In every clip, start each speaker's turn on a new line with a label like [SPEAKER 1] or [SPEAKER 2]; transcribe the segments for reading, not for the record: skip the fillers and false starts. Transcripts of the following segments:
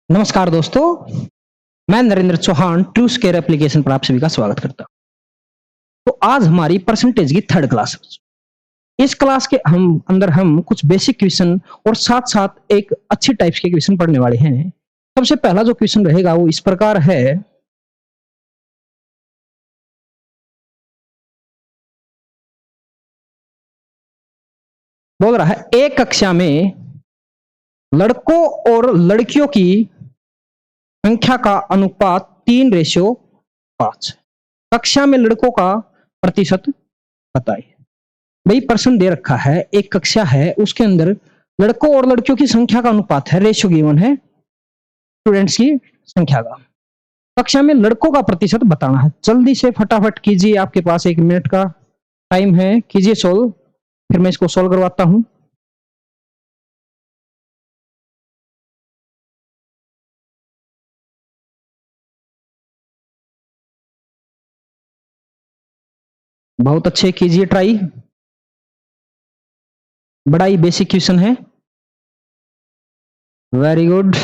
[SPEAKER 1] नमस्कार दोस्तों, मैं Narendra Chauhan true square application पर आप सभी का स्वागत करता हूं। तो आज हमारी परसेंटेज की थर्ड क्लास है। इस क्लास के हम कुछ बेसिक क्वेश्चन और साथ-साथ एक अच्छी टाइप्स के क्वेश्चन पढ़ने वाले हैं। सबसे पहला जो क्वेश्चन रहेगा वो इस प्रकार है। बोल रहा है एक कक्षा में लड़कों और लड़कियों की संख्या का अनुपात 3:5। कक्षा में लड़कों का प्रतिशत बताइए। भाई प्रश्न दे रखा है, एक कक्षा है उसके अंदर लड़कों और लड़कियों की संख्या का अनुपात है, रेशियो गिवन है स्टूडेंट्स की संख्या का। कक्षा में लड़कों का प्रतिशत बताना है। जल्दी से फटाफट कीजिए, आपके पास 1 मिनट का टाइम है, कीजिए सोल्व। फिर मैं इसको सोल्व करवाता हूं। बहुत अच्छे, कीजिए ट्राई। बड़ा ही बेसिक क्वेश्चन है। Very good.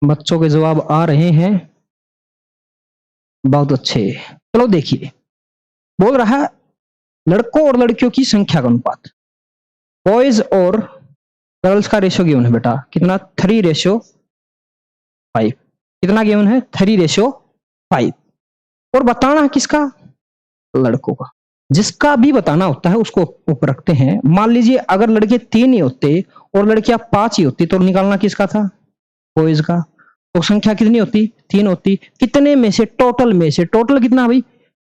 [SPEAKER 1] बच्चों के जवाब आ रहे हैं, बहुत अच्छे। चलो देखिए, बोल रहा है लड़कों और लड़कियों की संख्या का अनुपात। बॉयज और गर्ल्स का रेशियो गिवन है बेटा, कितना? 3:5। कितना गिवन है? 3:5। और बताना है किसका? लड़कों का। जिसका भी बताना होता है उसको ऊपर रखते हैं। मान लीजिए अगर लड़के 3 ही होते और लड़कियां 5 ही होती तो निकालना किसका था? बॉयज का। तो संख्या कितनी होती? 3 होती। कितने में से? टोटल में से। टोटल कितना भाई?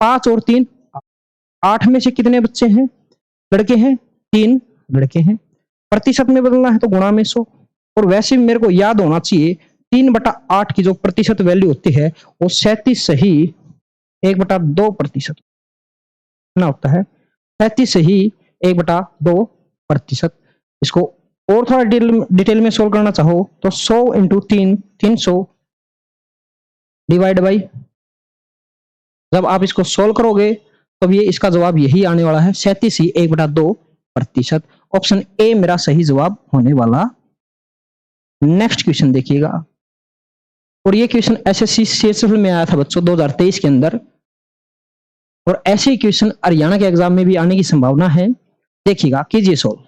[SPEAKER 1] 5 और 3, 8 में से कितने बच्चे हैं? लड़के हैं? 3 लड़के हैं। प्रतिशत में बदलना है तो गुणा में 100। और वैसे भी मेरे को याद होना चाहिए 3/8 की जो प्रतिशत वैल्यू होती है वो 37 सही 1/2% ना होता है। 37 सही 1/2%। इसको और थोड़ा डिटेल में सोल्व करना चाहो तो 100 इंटू 3, 300 डिवाइड बाई। जब आप इसको सोल्व करोगे तब ये इसका जवाब यही आने वाला है, 37 ही 1/2%। ऑप्शन ए मेरा सही जवाब होने वाला। नेक्स्ट क्वेश्चन देखिएगा। और ये क्वेश्चन एसएससी सीएसएल में आया था बच्चों 2023 के अंदर, और ऐसे ही क्वेश्चन हरियाणा के एग्जाम में भी आने की संभावना है। देखिएगा, कीजिए सोल्व।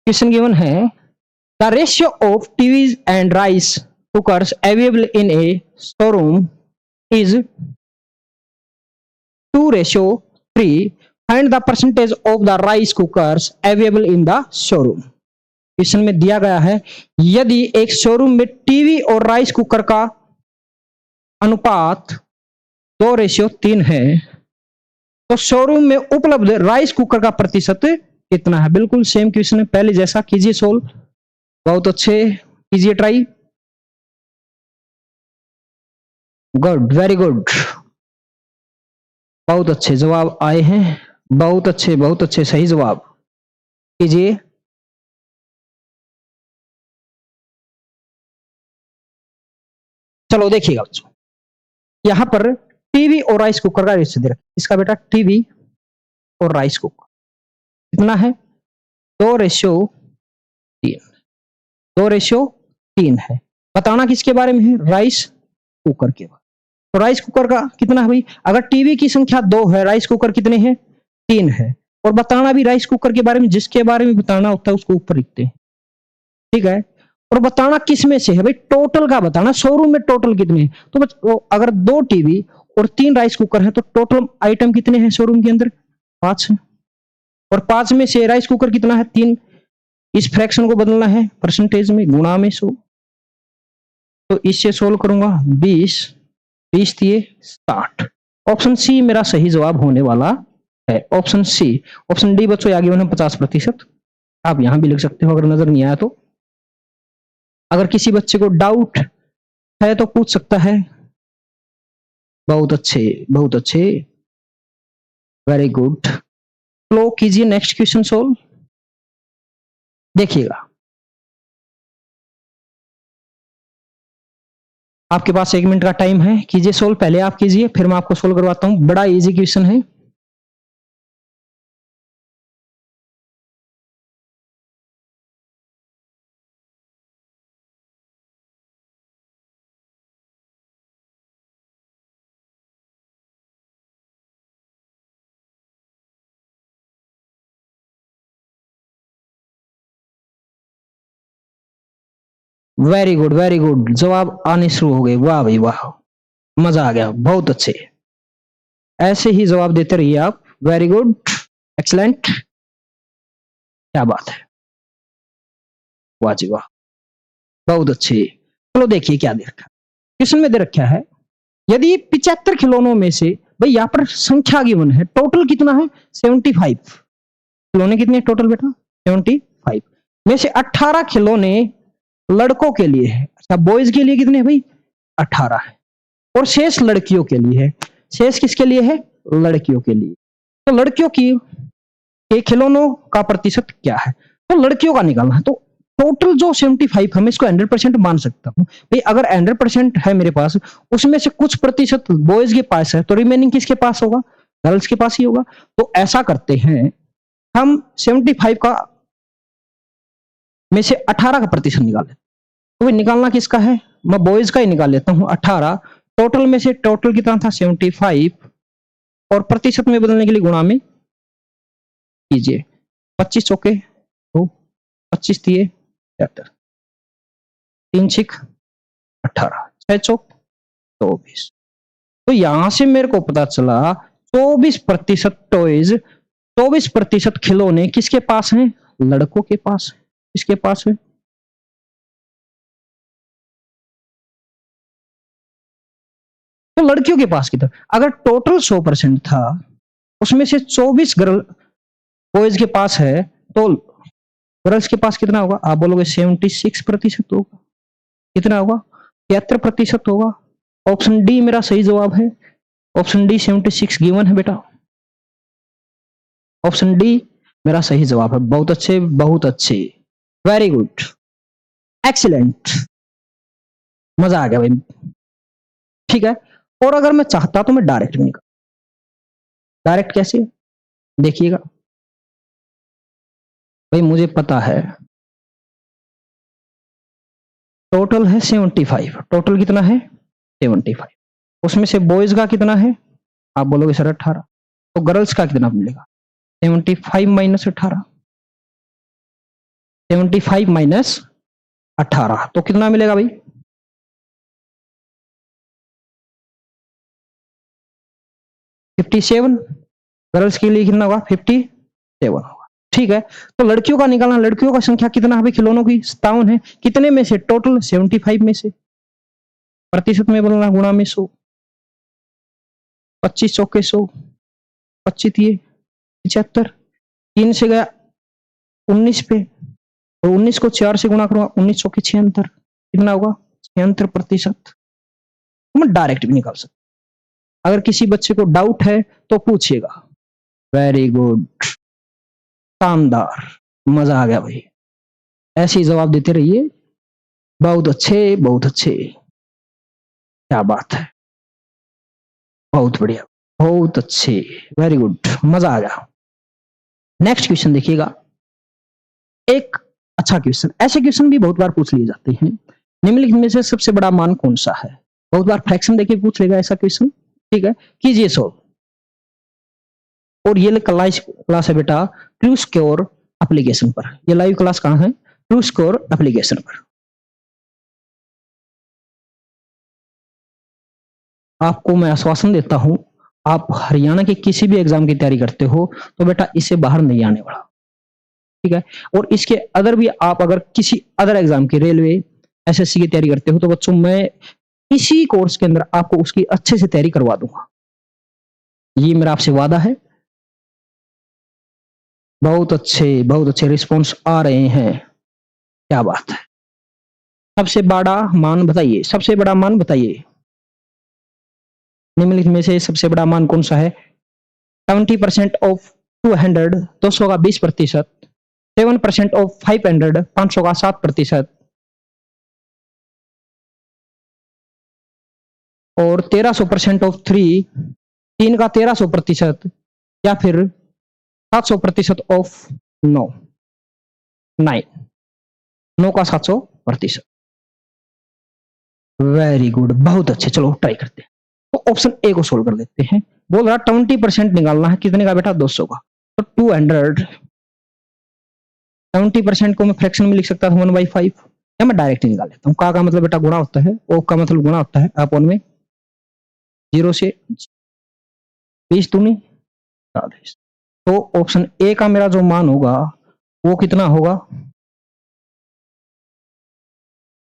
[SPEAKER 1] क्वेश्चन गिवन है the ratio of TVs and rice cookers available in A showroom is 2:3। Find the percentage of the rice cookers available in the showroom. Question में दिया गया है यदि एक शोरूम में टीवी और राइस कुकर का अनुपात 2:3 है तो शोरूम में उपलब्ध राइस कुकर का प्रतिशत कितना है? बिल्कुल सेम क्वेश्चन है पहले जैसा। कीजिए सोल्व। बहुत अच्छे, कीजिए ट्राई। Good, very good. बहुत अच्छे जवाब आए हैं, बहुत अच्छे, बहुत अच्छे, सही जवाब। कीजिए। चलो देखिएगा बच्चों, यहां पर टीवी और राइस कुकर का रेशियो दे रखा है। इसका बेटा टीवी और राइस कुकर कितना है? 2:3। 2:3 है। बताना किसके बारे में है? राइस कुकर के बारे में। तो राइस कुकर का कितना है भाई? अगर टीवी की संख्या 2 है, राइस कुकर कितने हैं? 3 है। और बताना भी राइस कुकर के बारे में, जिसके बारे में बताना होता है उसको ऊपर लिखते हैं, ठीक है। और बताना किस में से है भाई? टोटल का बताना, शोरूम में टोटल कितने हैं। तो अगर 2 टीवी और 3 राइस कुकर है तो टोटल आइटम कितने हैं शोरूम के अंदर? 5 है। और 5 में से राइस कुकर कितना है? 3। इस फ्रैक्शन को बदलना है परसेंटेज में, गुणा में 100। तो इससे सोल्व करूंगा 20, 20 दिए 60। ऑप्शन सी मेरा सही जवाब होने वाला है। Option C. ऑप्शन डी बच्चों आगे मैंने 50%। आप यहां भी लिख सकते हो अगर नजर नहीं आया तो। अगर किसी बच्चे को डाउट है तो पूछ सकता है। बहुत अच्छे, बहुत अच्छे, वेरी गुड। फ्लो कीजिए नेक्स्ट क्वेश्चन सोल्व। देखिएगा, आपके पास 1 मिनट का टाइम है, कीजिए सोल्व। पहले आप कीजिए, फिर मैं आपको सोल्व करवाता हूं। बड़ा इजी क्वेश्चन है। वेरी गुड, वेरी गुड, जवाब आने शुरू हो गए। वाह भाई वाह, मजा आ गया, बहुत अच्छे। ऐसे ही जवाब देते रहिए आप। वेरी गुड, एक्सलेंट, क्या बात है, वाह जी वाह, बहुत अच्छे। चलो देखिए क्या दे रखा है क्वेश्चन में। दे रखा है यदि 75 खिलौनों में से, भाई यहाँ पर संख्या गिवन है, टोटल कितना है 75। खिलौने कितने टोटल बेटा 75 में से 18 खिलौने लड़कों के लिए है। अच्छा, बॉयज के लिए कितने हैं भाई 18 है, और शेष लड़कियों के लिए है। शेष किसके लिए है लड़कियों के लिए। तो लड़कियों की के खिलौनों का प्रतिशत क्या है, तो लड़कियों का निकालना है। तो टोटल जो 75 हम इसको 100% मान सकता हूँ भाई। अगर 100% है मेरे पास, उसमें से कुछ प्रतिशत बॉयज के पास है, तो रिमेनिंग किसके पास होगा गर्ल्स के पास ही होगा। तो ऐसा करते हैं हम 75 का में से 18 का प्रतिशत निकाले। तो भाई निकालना किसका है, मैं बॉयज का ही निकाल लेता हूँ 18। टोटल में से टोटल कितना था 75, और प्रतिशत में बदलने के लिए गुणा में कीजिए। 25 चौके तो 25 दिए 73, 3 छिक 18, 6 चौक 24। तो यहां से मेरे को पता चला 24% टॉयज, 24% खिलौने किसके पास हैं लड़कों के पास है। किसके पास है, तो लड़कियों के पास कितना। अगर टोटल 100% था, उसमें से 24 गर्ल बॉयज के पास है, तो गर्ल्स के पास कितना होगा, आप बोलोगे 76% होगा। कितना होगा 73% होगा। ऑप्शन डी मेरा सही जवाब है। ऑप्शन डी 76 गिवन है बेटा। ऑप्शन डी मेरा सही जवाब है। बहुत अच्छे, बहुत अच्छे, वेरी गुड, एक्सीलेंट, मजा आ गया भाई। ठीक है, और अगर मैं चाहता तो मैं डायरेक्ट भी निकाल। डायरेक्ट कैसे, देखिएगा भाई, मुझे पता है टोटल है 75। टोटल कितना है 75, उसमें से बॉयज का कितना है, आप बोलोगे सर 18, तो गर्ल्स का कितना मिलेगा 75 माइनस 18। 75 माइनस 18 तो कितना मिलेगा भाई 57। गर्ल्स के लिए कितना होगा 57 होगा। ठीक है, तो लड़कियों का निकालना। लड़कियों का संख्या कितना है भाई खिलौनों की 57 है। कितने में से टोटल 75 में से, प्रतिशत में बोलना गुणा में 100। 25 चौके 100, 25 दिए 75, 3 से गया 19 पे, और 19 को 4 से गुणा करूंगा 19 चौके 76, कितना होगा 76%। हम डायरेक्ट भी निकाल सकते। अगर किसी बच्चे को डाउट है तो पूछिएगा। वेरी गुड, शानदार, मजा आ गया भाई। ऐसे ही जवाब देते रहिए। बहुत अच्छे, बहुत अच्छे, क्या बात है, बहुत बढ़िया, बहुत अच्छे, वेरी गुड, मजा आ गया। नेक्स्ट क्वेश्चन देखिएगा। एक अच्छा क्वेश्चन, ऐसे क्वेश्चन भी बहुत बार पूछ लिए जाते हैं। निम्नलिखित में से सबसे बड़ा मान कौन सा है। बहुत बार फ्रैक्शन देके पूछ लेगा ऐसा क्वेश्चन। ठीक है, कीजिए सॉल्व। और ये क्लास है बेटा ट्रू स्कोर एप्लीकेशन पर। ये लाइव क्लास कहाँ है, ट्रू स्कोर एप्लीकेशन पर। आपको मैं आश्वासन देता हूं, आप हरियाणा के किसी भी एग्जाम की तैयारी करते हो तो बेटा इससे बाहर नहीं आने वाला। ठीक है, और इसके अदर भी आप अगर किसी अदर एग्जाम की, रेलवे, एसएससी की तैयारी करते हो तो बच्चों मैं इसी कोर्स के अंदर आपको उसकी अच्छे से तैयारी करवा दूंगा। ये मेरा आपसे वादा है। बहुत अच्छे रिस्पॉन्स आ रहे हैं, क्या बात है। सबसे बड़ा मान बताइए, सबसे बड़ा मान बताइए। निम्नलिखित में से सबसे बड़ा मान कौन सा है। 70% ऑफ 200 200 का 20%, 7% ऑफ 500 500 का 7%, और 1300% ऑफ 3, 3 का 1300% या फिर 700% ऑफ 9, 9, 9 का 700%। वेरी गुड, बहुत अच्छे। चलो ट्राई करते हैं। तो ऑप्शन ए को सोल्व कर देते हैं। बोल रहा 20% निकालना है, कितने का बेटा? 200 का। तो 200, 70% को मैं फ्रैक्शन में लिख सकता था 1/5, या मैं डायरेक्ट निकाल लेता हूँ। का मतलब बेटा गुणा होता है, ओ का मतलब गुणा होता है अपॉन में 0 से 20 दूनी 40। तो ऑप्शन ए का मेरा जो मान होगा वो कितना होगा?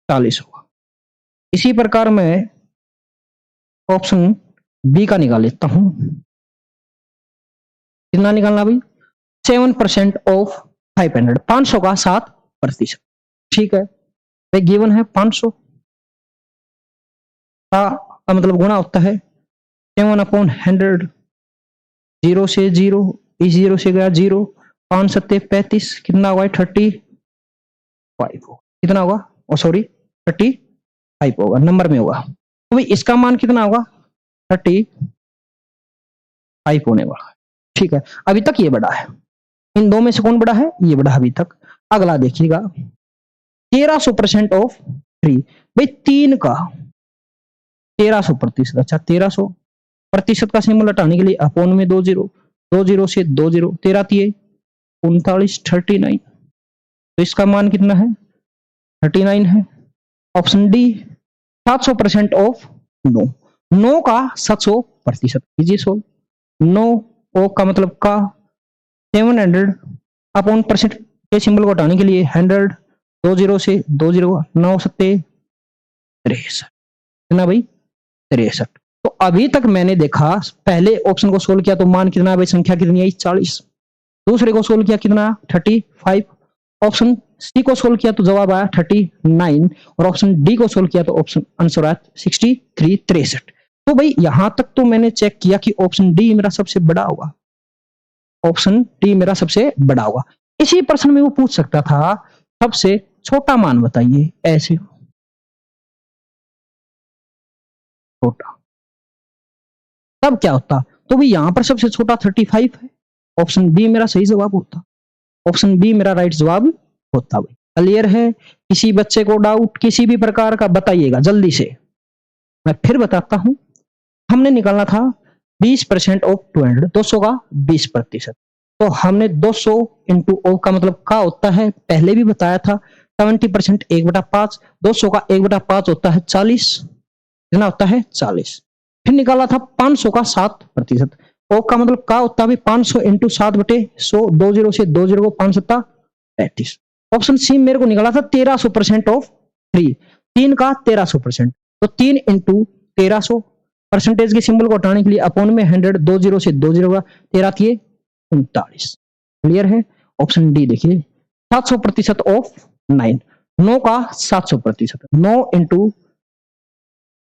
[SPEAKER 1] 40 होगा। इसी प्रकार मैं ऑप्शन बी का निकाल लेता हूं। कितना निकालना भाई? 7% ऑफ 500, 500 का 7%। ठीक है, तो गिवन है 500 का मतलब गुणा होता है 7/100, 0 से 0, इस 0 से गया 0, 5 सत्ते 35, कितना होगा? 35 होगा। कितना होगा? ओ सॉरी, 35 होगा, नंबर में होगा। तो भाई इसका मान कितना होगा? 35 होने वाला है। ठीक है, अभी तक ये बड़ा है। इन दो में से कौन बड़ा है? ये बड़ा अभी तक। अगला देखिएगा, 1300% ऑफ 3। भाई 3 का 1300%। अच्छा, 1300% का सिंबल हटाने के लिए अपोन में 2 जीरो, 2 जीरो से 2 जीरो, 13 तिये 39, 39। तो इसका मान कितना है? 39 है। ऑप्शन डी 700% ऑफ 9, 9 का 700% कीजिए सोल्व। 9 ओ का मतलब का 700 अपॉन परसेंट के सिंबल को हटाने के लिए 100, 2 जीरो से 2 जीरो, 9 सत्ते 63, कितना भाई? 63। तो अभी तक मैंने देखा, पहले ऑप्शन को सोल्व किया तो मान कितना भाई? संख्या कितनी आई? 40। दूसरे को सोल्व किया कितना? 35। ऑप्शन सी को सोल्व किया तो जवाब आया 39, और ऑप्शन डी को सोल्व किया तो ऑप्शन आंसर आया 63, 63। तो भाई यहां तक तो मैंने चेक किया कि ऑप्शन डी मेरा सबसे बड़ा होगा, ऑप्शन डी मेरा सबसे बड़ा होगा। इसी प्रश्न में वो पूछ सकता था सबसे छोटा मान बताइए, ऐसे छोटा, तब क्या होता? तो भाई यहां पर सबसे छोटा 35 है, ऑप्शन बी मेरा सही जवाब होता, ऑप्शन बी मेरा राइट जवाब होता। भाई क्लियर है? किसी बच्चे को डाउट किसी भी प्रकार का बताइएगा जल्दी से। मैं फिर बताता हूं, हमने निकालना था 20% ऑफ 200, 200 का 20%। तो हमने 200 इंटू ओ का मतलब का होता है, पहले भी बताया था 70% 1/5, 200 का 1/5 होता है 40, कितना होता है? 40। फिर निकाला था 500 का 7%। ओ का मतलब का होता है 500 इंटू 7/100, 2 जीरो से 2 जीरो को 5 सत्ता 35। ऑप्शन सी मेरे को निकाला था 1300% ऑफ 3, 3 का 1300%। तो 3 इंटू 1300, परसेंटेज के सिंबल को हटाने के लिए अपॉन में 100, 2 जीरो से 2 जीरो का 13 तिये 39। क्लियर है? ऑप्शन डी देखिए, 700% ऑफ 9, 9 का 700%, 9 इंटू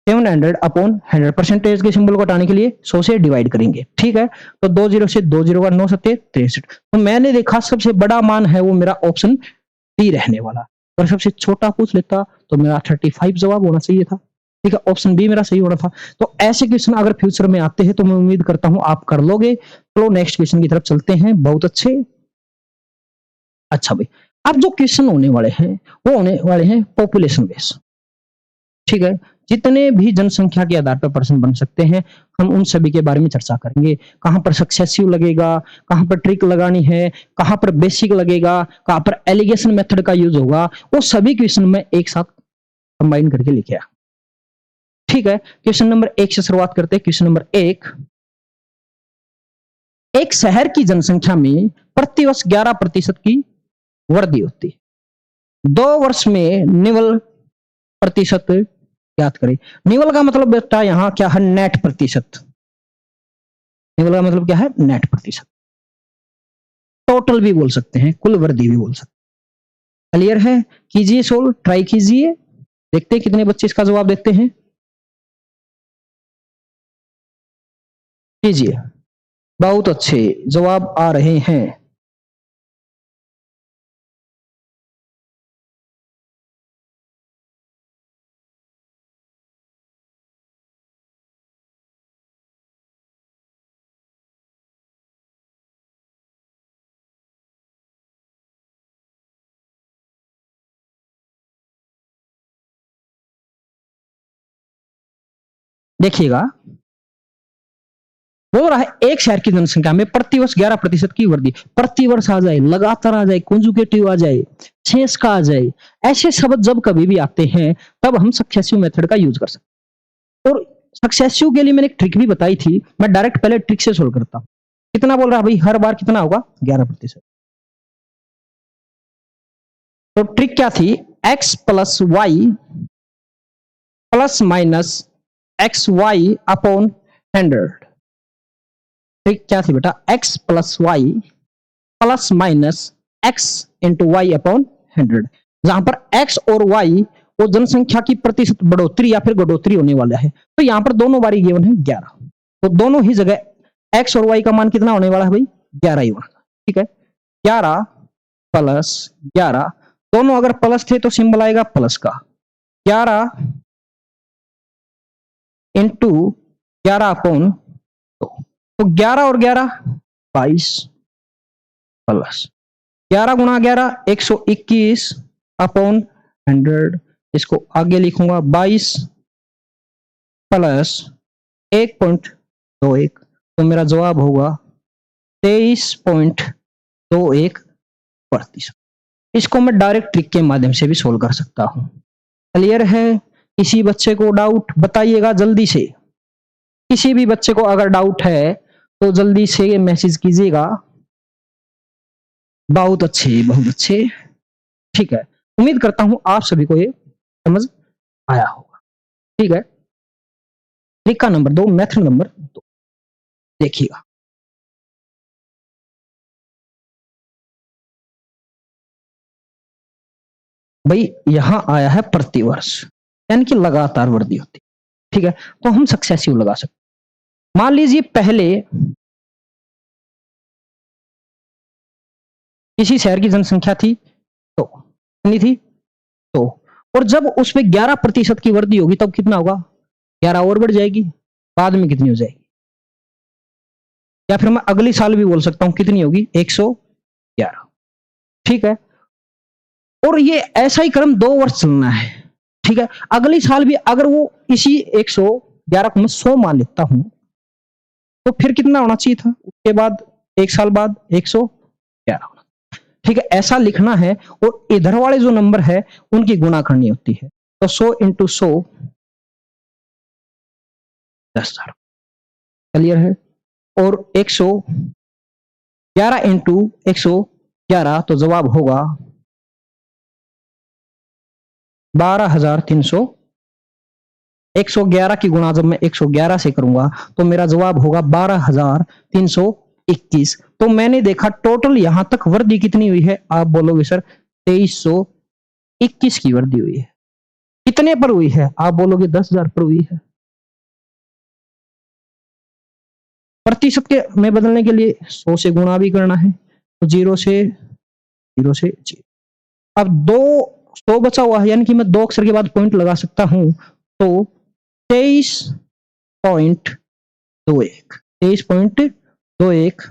[SPEAKER 1] 700 अपॉन 100, परसेंटेज के सिंबल को हटाने के लिए 100 से डिवाइड करेंगे। ठीक है, तो 2 जीरो से 2 जीरो का 9 सत्ते 63। तो मैंने देखा सबसे बड़ा मान है वो मेरा ऑप्शन डी रहने वाला, और सबसे छोटा पूछ लेता तो मेरा 35 जवाब होना चाहिए था। ठीक है, ऑप्शन बी मेरा सही होना था। तो ऐसे क्वेश्चन अगर फ्यूचर में आते हैं तो मैं उम्मीद करता हूं आप कर लोगे। तो नेक्स्ट क्वेश्चन की तरफ चलते हैं। बहुत अच्छे। अच्छा भाई, अब जो क्वेश्चन होने वाले हैं वो होने वाले हैं पॉपुलेशन बेस। ठीक है, जितने भी जनसंख्या के आधार पर प्रश्न बन सकते हैं हम उन सभी के बारे में चर्चा करेंगे। कहां पर सक्सेसिव लगेगा, कहां पर ट्रिक लगानी है, कहां पर बेसिक लगेगा, कहां पर एलिगेशन मेथड का यूज होगा, वो सभी क्वेश्चन में एक साथ कंबाइन करके लिखे हैं। ठीक है, क्वेश्चन नंबर 1 से शुरुआत करते हैं। क्वेश्चन नंबर 1, एक शहर की जनसंख्या में प्रतिवर्ष 11% की वृद्धि होती है। 2 वर्ष में निवल प्रतिशत याद करें। निवल का मतलब बेटा यहां क्या है? नेट प्रतिशत। निवल का मतलब क्या है? नेट प्रतिशत। टोटल भी बोल सकते हैं, कुल वृद्धि भी बोल सकते हैं। क्लियर है? कीजिए सोल्व, ट्राई कीजिए, देखते हैं कितने बच्चे इसका जवाब देते हैं। कीजिए, बहुत अच्छे जवाब आ रहे हैं। देखिएगा, बोल रहा है एक शहर की जनसंख्या में प्रतिवर्ष 11% की वृद्धि। प्रतिवर्ष आ जाए, लगातार आ जाए, कंजुगेटिव आ जाए, शेष का आ जाए, ऐसे शब्द जब कभी भी आते हैं तब हम सक्सेसिव मेथड का यूज कर सकते हैं। और सक्सेसिव के लिए मैंने एक ट्रिक भी बताई थी, मैं डायरेक्ट पहले ट्रिक से सोल्व करता हूं। कितना बोल रहा है भाई, हर बार कितना होगा, 11%। तो ट्रिक क्या थी, x plus Y plus minus X Y upon 100। Trick क्या थी बेटा, x plus Y plus minus X into Y upon 100, जहां पर x और y वो जनसंख्या की प्रतिशत बढ़ोतरी या फिर घटोतरी होने वाला है। तो यहां पर दोनों बारी गिवन है 11, तो दोनों ही जगह x और y का मान कितना होने वाला है भाई, 11 ही होना। ठीक है, 11 प्लस 11, दोनों अगर प्लस थे तो सिंबल आएगा प्लस का, 11 इंटू 11 अपॉन 2, तो 11 और 11 22 प्लस 11 गुणा 11 121 अपॉन 100, इसको आगे लिखूंगा 22 प्लस 1.21, तो मेरा जवाब होगा 23.21%। इसको मैं डायरेक्ट ट्रिक के माध्यम से भी सोल्व कर सकता हूं। क्लियर है? किसी बच्चे को डाउट बताइएगा जल्दी से, किसी भी बच्चे को अगर डाउट है तो जल्दी से मैसेज कीजिएगा। बहुत अच्छे, बहुत अच्छे। ठीक है, उम्मीद करता हूं आप सभी को ये समझ आया होगा। ठीक है, ट्रिक का नंबर 2, मेथड नंबर 2 देखिएगा। भाई यहां आया है प्रतिवर्ष, यानी कि लगातार वृद्धि होती है। ठीक है, तो हम सक्सेसिव लगा सकते। मान लीजिए पहले किसी शहर की जनसंख्या थी तो कितनी थी, तो और जब उसमें 11% की वृद्धि होगी तब कितना होगा, 11 और बढ़ जाएगी, बाद में कितनी हो जाएगी, या फिर मैं अगले साल भी बोल सकता हूं कितनी होगी, 111। ठीक है, और ये ऐसा ही क्रम 2 वर्ष चलना है। ठीक है, अगले साल भी अगर वो इसी 111 को मैं 100 मान लेता हूं तो फिर कितना होना चाहिए था, उसके बाद एक साल बाद 111। ठीक है, ऐसा लिखना है, और इधर वाले जो नंबर है उनकी गुणा करनी होती है। तो 100 इंटू 100 10,000। क्लियर है? और 111 इंटू 111, तो जवाब होगा 12,300। 111 की गुणा जब मैं 111 से करूंगा तो मेरा जवाब होगा 12,321। तो मैंने देखा टोटल यहां तक वृद्धि कितनी हुई है, आप बोलोगे सर 2321 की वृद्धि हुई है। कितने पर हुई है, आप बोलोगे 10,000 पर हुई है। प्रतिशत के में बदलने के लिए 100 से गुणा भी करना है, तो 0 से 0। अब 100 बचा हुआ है, यानी कि मैं 2 अक्षर के बाद पॉइंट लगा सकता हूं, तो 23.21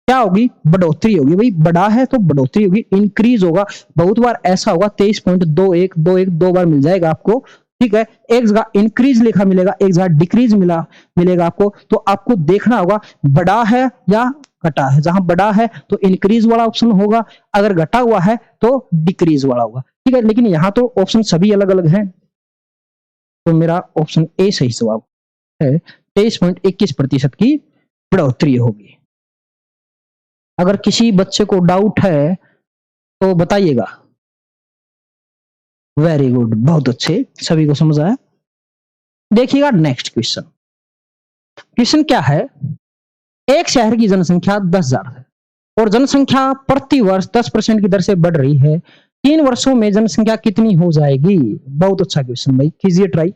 [SPEAKER 1] क्या होगी, बढ़ोतरी होगी। भाई बड़ा है तो बढ़ोतरी होगी, इंक्रीज होगा। बहुत बार ऐसा होगा 23.21 दो बार मिल जाएगा आपको। ठीक है, एक जगह इंक्रीज लिखा मिलेगा, एक जगह डिक्रीज मिलेगा आपको। तो आपको देखना होगा बड़ा है या घटा है। जहां बड़ा है तो इंक्रीज वाला ऑप्शन होगा, अगर घटा हुआ है तो डिक्रीज वाला होगा। ठीक है, लेकिन यहाँ तो ऑप्शन सभी अलग अलग हैं, तो मेरा ऑप्शन ए सही जवाब है। 23.21% की बढ़ोतरी होगी। अगर किसी बच्चे को डाउट है तो बताइएगा। वेरी गुड, बहुत अच्छे, सभी को समझ आया। देखिएगा नेक्स्ट क्वेश्चन। क्वेश्चन क्या है, एक शहर की जनसंख्या 10,000 है और जनसंख्या प्रति वर्ष 10% की दर से बढ़ रही है। 3 वर्षों में जनसंख्या कितनी हो जाएगी। बहुत अच्छा क्वेश्चन भाई, कीजिए ट्राई।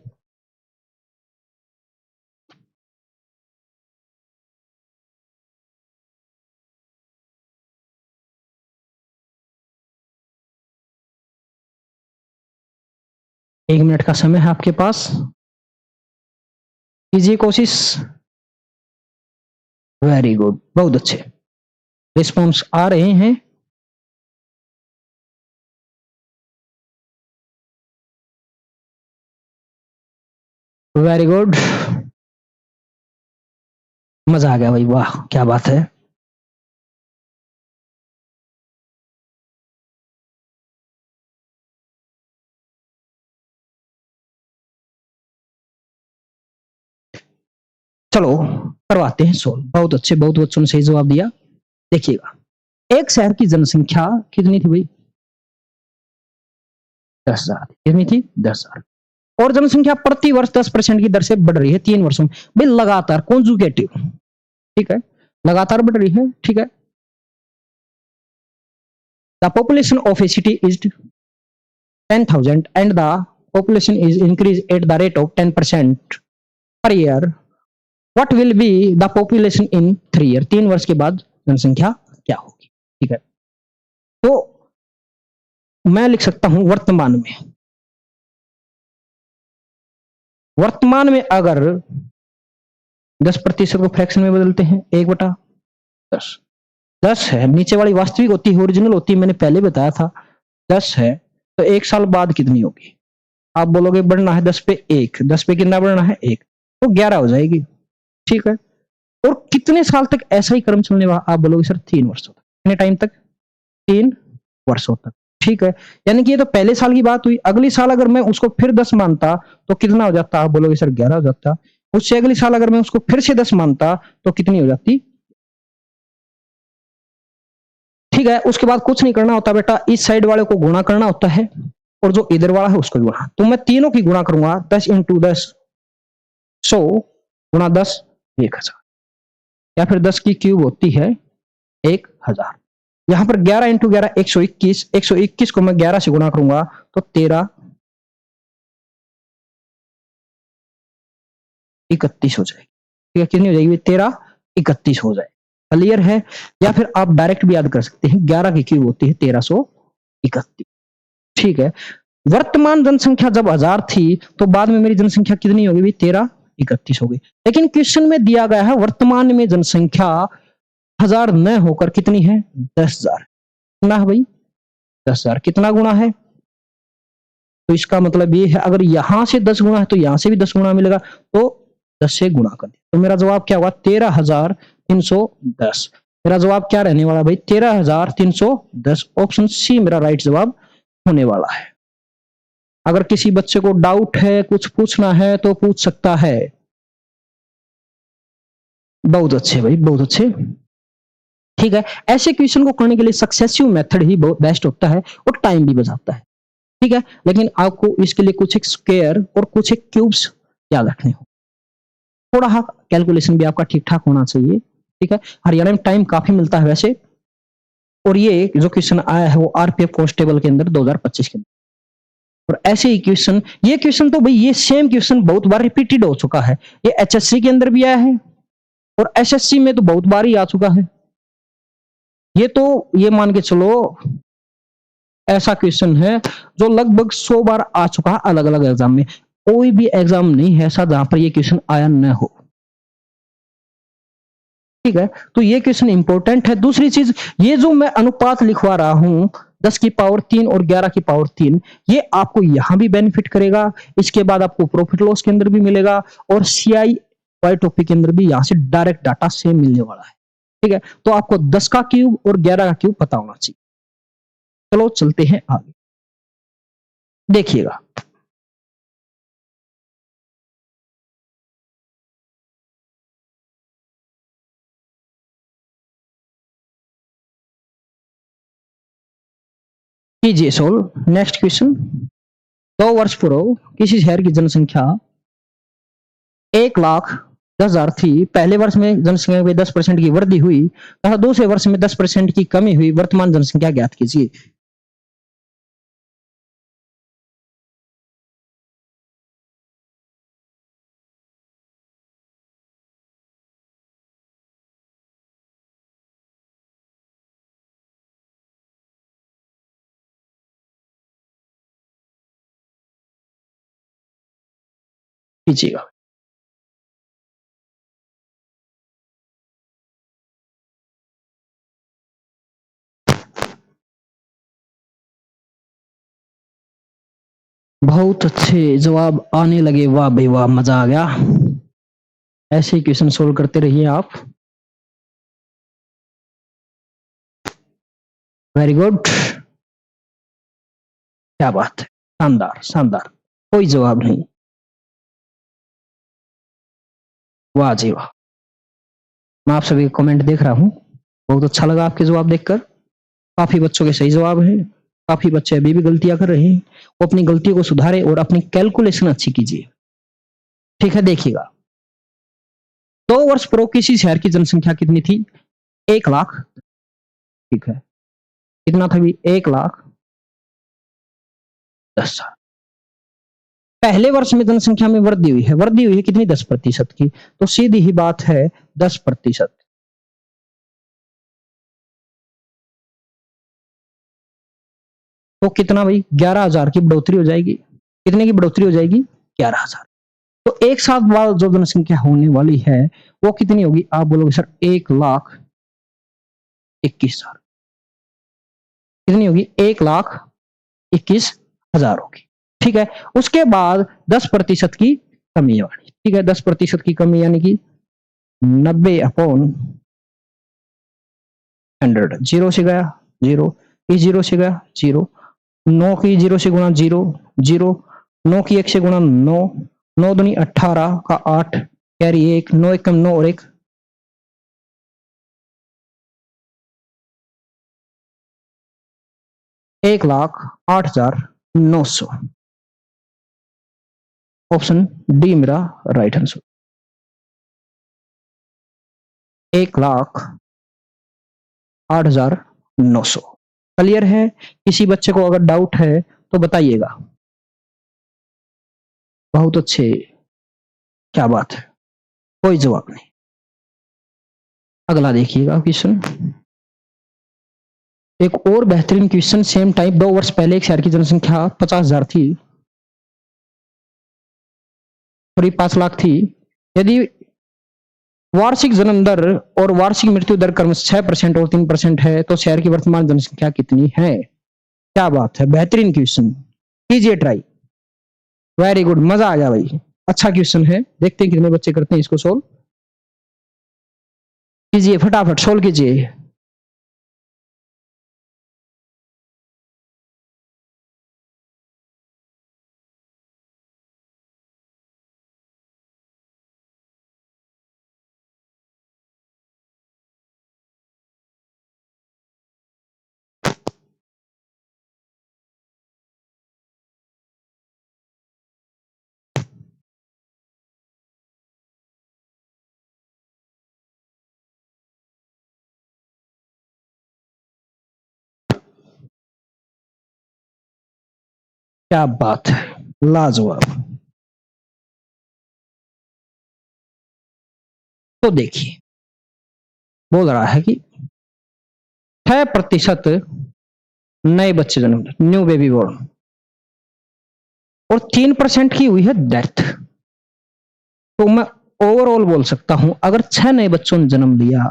[SPEAKER 1] एक मिनट का समय है आपके पास, कीजिए कोशिश। वेरी गुड, बहुत अच्छे, रिस्पॉन्स आ रहे हैं। वेरी गुड, मजा आ गया भाई, वाह क्या बात है। चलो करवाते हैं सोल्व। बहुत अच्छे, बहुत बच्चों ने सही जवाब दिया। देखिएगा, एक शहर की जनसंख्या कितनी थी भाई? 10,000। कितनी थी? 10,000। और जनसंख्या प्रति वर्ष 10% की दर से बढ़ रही है 3 वर्षों में। भाई लगातार, कॉन्जुगेटिव, ठीक है, लगातार बढ़ रही है, ठीक है। The population of A city is 10,000 and the population is increase at the rate of 10% per year. What will be the population in 3 year? 3 वर्ष के बाद जनसंख्या क्या होगी? ठीक है, तो मैं लिख सकता हूं वर्तमान में। वर्तमान में अगर 10% को फ्रैक्शन में बदलते हैं, 1/10। 10 है, नीचे वाली वास्तविक होती है, ओरिजिनल होती है, मैंने पहले बताया था। 10 है तो 1 साल बाद कितनी होगी? आप बोलोगे बढ़ना है 10 पे 1, 10 पे कितना बढ़ना है? 1, तो 11 हो जाएगी, ठीक है। और कितने साल तक ऐसा ही क्रम चलने वाला? आप बोलोगे सर 3 वर्षों तक। कितने टाइम तक? 3 वर्षों तक, ठीक है। यानी कि ये तो पहले साल की बात हुई। अगली साल अगर मैं उसको फिर 10 मानता तो कितना हो जाता? आप बोलोगे सर 11 हो जाता। उससे अगली साल अगर मैं उसको फिर से 10 मानता तो कितनी हो जाती? ठीक है, उसके बाद कुछ नहीं करना होता बेटा, इस साइड वाले को गुणा करना होता है और जो इधर वाला है उसको गुणा। तो मैं तीनों की गुणा करूंगा, 10 इंटू 10 100 गुणा 10 1,000, या फिर 10 की क्यूब होती है 1,000। यहां पर 11 इंटू 11 121, 121 को मैं 11 से गुणा करूंगा तो 1331 हो जाएगी। ठीक है, कितनी हो जाएगी? 1331 हो जाए। क्लियर है? या फिर आप डायरेक्ट भी याद कर सकते हैं, 11 की क्यूब होती है 1331। ठीक है, वर्तमान जनसंख्या जब 1000 थी तो बाद में मेरी जनसंख्या कितनी होगी? 1331 होगी। लेकिन क्वेश्चन में दिया गया है वर्तमान में जनसंख्या 1000 न होकर कितनी है? 10,000। कितना है भाई? 10,000। कितना गुणा है? तो इसका मतलब ये है, अगर यहां से 10 गुणा है तो यहां से भी 10 गुणा मिलेगा, तो 10 से गुणा कर दिया। तो मेरा जवाब क्या हुआ? 13,310। मेरा जवाब क्या रहने वाला भाई? 13,310। ऑप्शन सी मेरा राइट जवाब होने वाला है। अगर किसी बच्चे को डाउट है, कुछ पूछना है तो पूछ सकता है। बहुत अच्छे भाई, बहुत अच्छे। ठीक है, ऐसे क्वेश्चन को करने के लिए सक्सेसिव मेथड ही बहुत बेस्ट होता है और टाइम भी बचाता है। ठीक है, लेकिन आपको इसके लिए कुछ एक स्क्वायर और कुछ एक क्यूब्स याद रखने हो। थोड़ा हाँ कैलकुलेशन भी आपका ठीक ठाक होना चाहिए। ठीक है, हरियाणा में टाइम काफी मिलता है वैसे। और ये जो क्वेश्चन आया है वो आरपीएफ कांस्टेबल के अंदर 2025 के अंदर। और ऐसे ही क्वेश्चन, ये क्वेश्चन तो भाई ये सेम क्वेश्चन बहुत बार रिपीटेड हो चुका है। ये एचएससी के अंदर भी आया है और एसएससी में तो बहुत बार ही आ चुका है। ये तो ये मान के चलो ऐसा क्वेश्चन है जो लगभग 100 बार आ चुका है अलग अलग एग्जाम में। कोई भी एग्जाम नहीं है ऐसा जहां पर ये क्वेश्चन आया न हो। ठीक है, तो ये क्वेश्चन इंपॉर्टेंट है। दूसरी चीज, ये जो मैं अनुपात लिखवा रहा हूं 10 की पावर 3 और 11 की पावर 3, ये आपको यहां भी बेनिफिट करेगा। इसके बाद आपको प्रॉफिट लॉस के अंदर भी मिलेगा और सीआई वाई टॉपिक के अंदर भी यहां से डायरेक्ट डाटा सेम मिलने वाला है। ठीक है, तो आपको 10 का क्यूब और 11 का क्यूब पता होना चाहिए। चलो चलते हैं आगे, देखिएगा। कीजिए सोल्व। नेक्स्ट क्वेश्चन, 2 वर्ष पूर्व किसी शहर की जनसंख्या 1,10,000 थी। पहले वर्ष में जनसंख्या में 10% की वृद्धि हुई तथा दूसरे वर्ष में 10% की कमी हुई। वर्तमान जनसंख्या ज्ञात कीजिए। कीजिएगा। बहुत अच्छे जवाब आने लगे, वाह भाई वाह, मजा आ गया। ऐसे क्वेश्चन सोल्व करते रहिए आप। वेरी गुड, क्या बात है, शानदार शानदार, कोई जवाब नहीं, वाह जी वाह। मैं आप सभी कमेंट देख रहा हूँ, बहुत अच्छा लगा आपके जवाब देखकर। काफी बच्चों के सही जवाब हैं, काफी बच्चे अभी भी गलतियां कर रहे हैं। वो अपनी गलतियों को सुधारे और अपनी कैलकुलेशन अच्छी कीजिए, ठीक है। देखिएगा, 2 वर्ष पूर्व किसी शहर की जनसंख्या कितनी थी? 1 लाख, ठीक है। कितना था भी? 1,10,000। पहले वर्ष में जनसंख्या में वृद्धि हुई है, वृद्धि हुई है कितनी? 10% की। तो सीधी ही बात है 10%। तो कितना भाई? 11,000 की बढ़ोतरी हो जाएगी। कितने की बढ़ोतरी हो जाएगी? 11,000। तो एक साथ बाद जो जनसंख्या होने वाली है वो कितनी होगी? आप बोलोगे सर 1,21,000। कितनी होगी? 1,21,000 होगी, ठीक है। उसके बाद 10% की कमी वाली, ठीक है। 10% की कमी यानी कि 90/100। जीरो से गया जीरो, इस जीरो से गया जीरो, 9 की जीरो से गुणा जीरो जीरो, 9 की 1 से गुणा 9, 9 दूनी 18 का 8, कैरी 1, 9 1 9 और 1, 1,08,900। ऑप्शन डी मेरा राइट आंसर। 1,08,900। क्लियर है? किसी बच्चे को अगर डाउट है तो बताइएगा। बहुत अच्छे, क्या बात है, कोई जवाब नहीं। अगला देखिएगा क्वेश्चन, एक और बेहतरीन क्वेश्चन, सेम टाइप। 2 वर्ष पहले एक शहर की जनसंख्या 50,000 थी, थोड़ी 5 लाख थी। यदि वार्षिक जन्म दर और वार्षिक मृत्यु दर क्रमश 6% और 3% है तो शहर की वर्तमान जनसंख्या कितनी है? क्या बात है, बेहतरीन क्वेश्चन, कीजिए ट्राई। वेरी गुड, मजा आ गया भाई, अच्छा क्वेश्चन है। देखते हैं कितने बच्चे करते हैं इसको सोल्व। कीजिए फटाफट, सोल्व कीजिए। क्या बात है, लाजवाब। तो देखिए, बोल रहा है कि 6% नए बच्चे जन्म, न्यू बेबी बोर्न, और 3% की हुई है डेथ। तो मैं ओवरऑल बोल सकता हूं, अगर 6 नए बच्चों ने जन्म लिया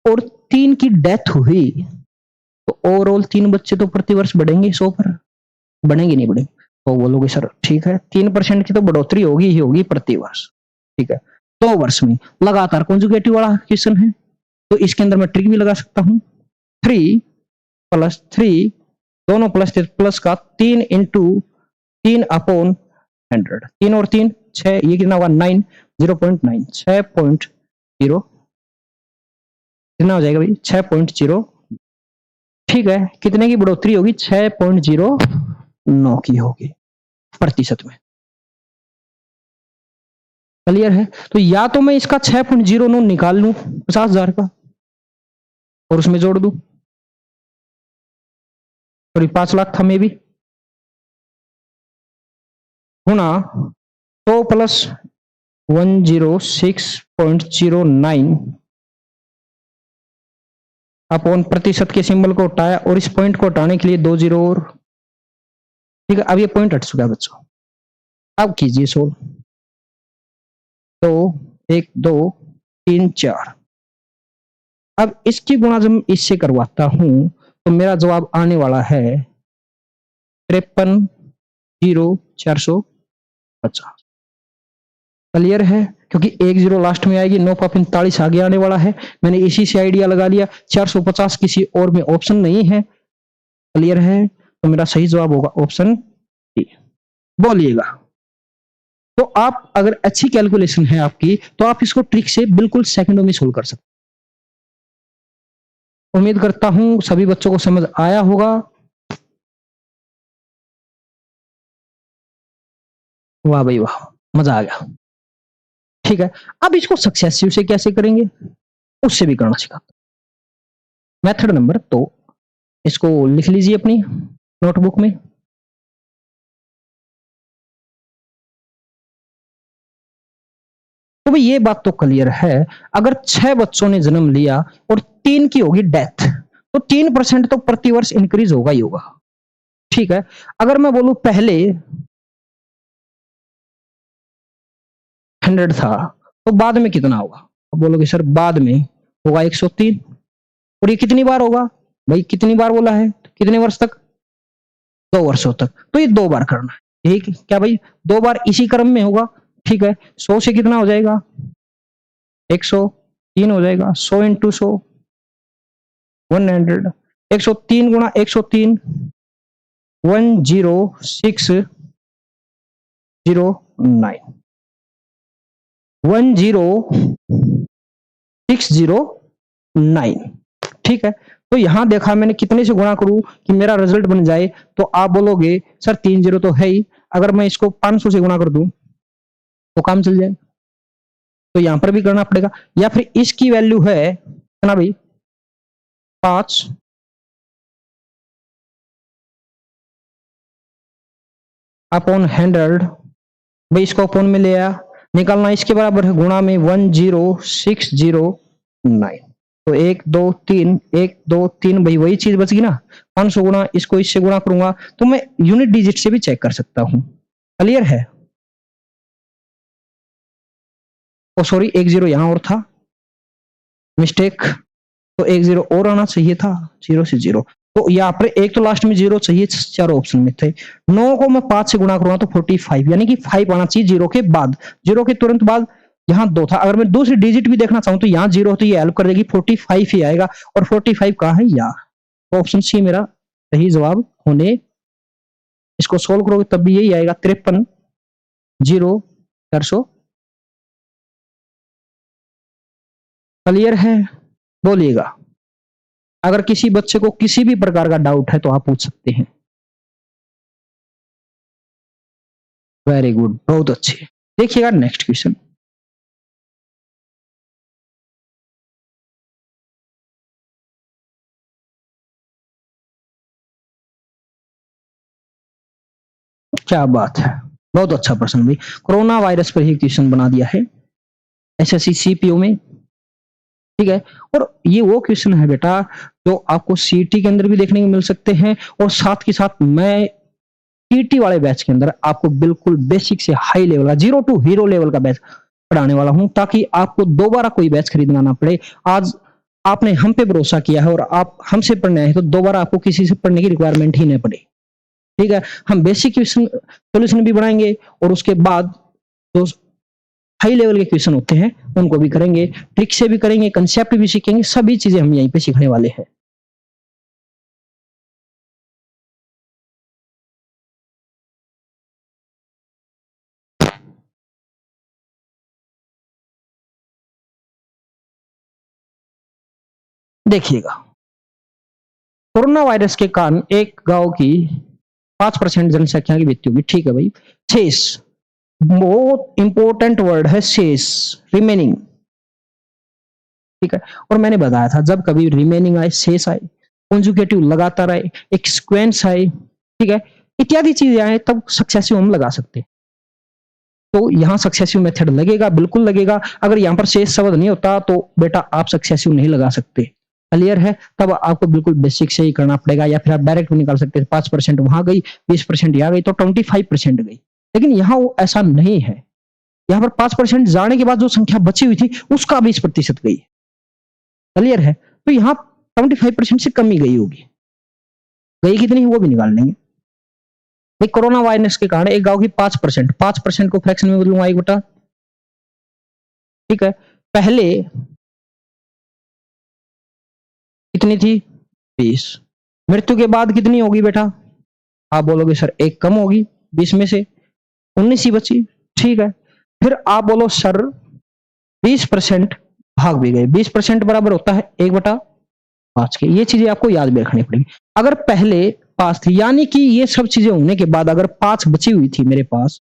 [SPEAKER 1] और 3 की डेथ हुई तो ओवरऑल 3 बच्चे तो प्रति वर्ष बढ़ेंगे 100 पर, बढ़ेंगे नहीं बढ़ेंगे? तो बोलोगे सर ठीक है, 3% की तो बढ़ोतरी होगी ही होगी प्रति वर्ष, ठीक है। 2 वर्ष में लगातार कॉन्जुगेटिव वाला क्वेश्चन है, तो इसके अंदर मैं ट्रिक भी लगा सकता हूं। 3+3, दोनों प्लस प्लस का 3 × 3/100, 3 और 3 6, ये कितना होगा? 9, 0.9, 6.0, कितना हो जाएगा भाई? 6.0, ठीक है। कितने की बढ़ोतरी होगी? 6.09 की होगी प्रतिशत में। क्लियर है? तो या तो मैं इसका 6.09 निकाल लूं 50,000 का और उसमें जोड़ दूं, और 5 लाख था मे भी, गुना 100 प्लस 106.09 अपॉन प्रतिशत के सिंबल को हटाया और इस पॉइंट को हटाने के लिए 2 जीरो और, ठीक है। अब ये पॉइंट हट चुका है बच्चों, अब कीजिए सोल्व। तो 1 2 3 4, अब इसकी गुणा जब इससे करवाता हूं तो मेरा जवाब आने वाला है 53 450। क्लियर है, क्योंकि 10 लास्ट में आएगी, 9 45 आगे आने वाला है। मैंने इसी से आइडिया लगा लिया, 450 किसी और में ऑप्शन नहीं है। क्लियर है, तो मेरा सही जवाब होगा ऑप्शन डी। बोलिएगा। तो आप अगर अच्छी कैलकुलेशन है आपकी, तो आप इसको ट्रिक से बिल्कुल सेकंडों में सोल्व कर सकते। उम्मीद करता हूं सभी बच्चों को समझ आया होगा। वाह भाई वाह, मजा आ गया। ठीक है, अब इसको सक्सेसिव से कैसे करेंगे उससे भी करना सिखाता हूं। मेथड नंबर 2, इसको लिख लीजिए अपनी नोटबुक में। तो भाई ये बात तो क्लियर है, अगर 6 बच्चों ने जन्म लिया और 3 की होगी डेथ, तो 3% तो प्रति वर्ष इंक्रीज होगा ही होगा। ठीक है, अगर मैं बोलूं पहले 100 था, तो बाद में कितना होगा? अब बोलोगे सर बाद में होगा 103। और ये कितनी बार होगा? भाई कितनी बार बोला है? कितने वर्ष तक? 2 वर्षों तक। तो ये 2 बार करना है। यही क्या भाई? 2 बार इसी क्रम में होगा। ठीक है, 100 से कितना हो जाएगा? 103 हो जाएगा। 100 इंटू 100 100। 103 गुणा 103 10609 10609। ठीक है, तो यहां देखा मैंने कितने से गुणा करूं कि मेरा रिजल्ट बन जाए। तो आप बोलोगे सर 3 जीरो तो है ही, अगर मैं इसको 500 से गुणा कर दूं तो काम चल जाए। तो यहां पर भी करना पड़ेगा, या फिर इसकी वैल्यू है ना भाई 5 अपॉन 100। भाई इसको अपॉन में ले आया, निकालना इसके बराबर है गुणा में 10609। तो 1 2 3 1 2 3, भाई वही चीज बच गई ना। 500 गुणा, इसको इससे गुणा करूंगा तो मैं यूनिट डिजिट से भी चेक कर सकता हूं। क्लियर है? ओ सॉरी, 1 0 यहां और था, मिस्टेक। तो 1 0 और आना चाहिए था, 0 से 0। तो यहाँ पर एक तो लास्ट में 0 चाहिए, चारों ऑप्शन में थे। 9 को मैं 5 से गुणा करूंगा तो 45, यानी कि 5 आना चाहिए 0 के बाद। 0 के तुरंत बाद यहाँ 2 था। अगर मैं दूसरी डिजिट भी देखना चाहूं तो यहाँ 0 तो ये हेल्प कर देगी, 45 ही आएगा। और 45 कहाँ है? यहाँ। तो ऑप्शन सी मेरा सही जवाब होने, इसको सोल्व करोगे तब भी यही आएगा, 53 0 400। क्लियर है? बोलिएगा। अगर किसी बच्चे को किसी भी प्रकार का डाउट है तो आप पूछ सकते हैं। वेरी गुड, बहुत अच्छे। देखिएगा नेक्स्ट क्वेश्चन। क्या बात है, बहुत अच्छा प्रश्न भाई। कोरोना वायरस पर ही क्वेश्चन बना दिया है एसएससी सीपीओ में। ठीक है, और ये वो क्वेश्चन है बेटा जो आपको सीटी के अंदर भी देखने को मिल सकते हैं, और साथ के साथ मैं टीटी वाले बैच के अंदर आपको बिल्कुल बेसिक से हाई लेवल का, 0 टू हीरो लेवल का बैच पढ़ाने वाला हूं, ताकि आपको दोबारा कोई बैच खरीदना ना पड़े। आज आपने हम पे भरोसा किया है और आप हमसे पढ़ने आए, तो दोबारा आपको किसी से पढ़ने की रिक्वायरमेंट ही नहीं पड़े। ठीक है, हम बेसिक क्वेश्चन सोल्यूशन भी बनाएंगे, और उसके बाद जो हाई लेवल के क्वेश्चन होते हैं उनको भी करेंगे, ट्रिक से भी करेंगे, कंसेप्ट भी सीखेंगे, सभी चीजें हम यहीं पे सीखने वाले हैं। देखिएगा, कोरोना वायरस के कारण एक गांव की 5% जनसंख्या की मृत्यु हुई। ठीक है भाई, शेष, बहुत इंपॉर्टेंट वर्ड है शेष, रिमेनिंग। ठीक है, और मैंने बताया था जब कभी रिमेनिंग आए, शेष आए, कंजुगेटिव लगातार आए, एक सीक्वेंस आए, ठीक है, इत्यादि चीजें आए, तब सक्सेसिव हम लगा सकते हैं। तो यहाँ सक्सेसिव मेथड लगेगा, बिल्कुल लगेगा। अगर यहाँ पर शेष शब्द नहीं होता तो बेटा आप सक्सेसिव नहीं लगा सकते। क्लियर है? तब आपको बिल्कुल बेसिक से ही करना पड़ेगा, या फिर आप डायरेक्ट भी निकाल सकते हैं। 5% वहां गई, 20% यहाँ गई, तो 25% गई। लेकिन यहाँ वो ऐसा नहीं है, यहाँ पर 5% जाने के बाद जो संख्या बची हुई थी उसका 20% गई। क्लियर है? तो यहाँ 25% से कम ही गई होगी। गई कितनी वो भी निकाल लेंगे। भाई कोरोना वायरस के कारण एक गांव की 5% को फ्रैक्शन में बदलूंगा 1/, ठीक है। पहले कितनी थी 20, मृत्यु के बाद कितनी होगी बेटा, आप बोलोगे सर एक कम होगी, 20 में से 19 ही बची, ठीक है। फिर आप बोलो सर 20% भाग भी गए, 20% बराबर होता है 1/5 के। ये चीजें आपको याद भी रखनी पड़ेगी। अगर पहले 5 थी, यानी कि ये सब चीजें होने के बाद अगर 5 बची हुई थी मेरे पास,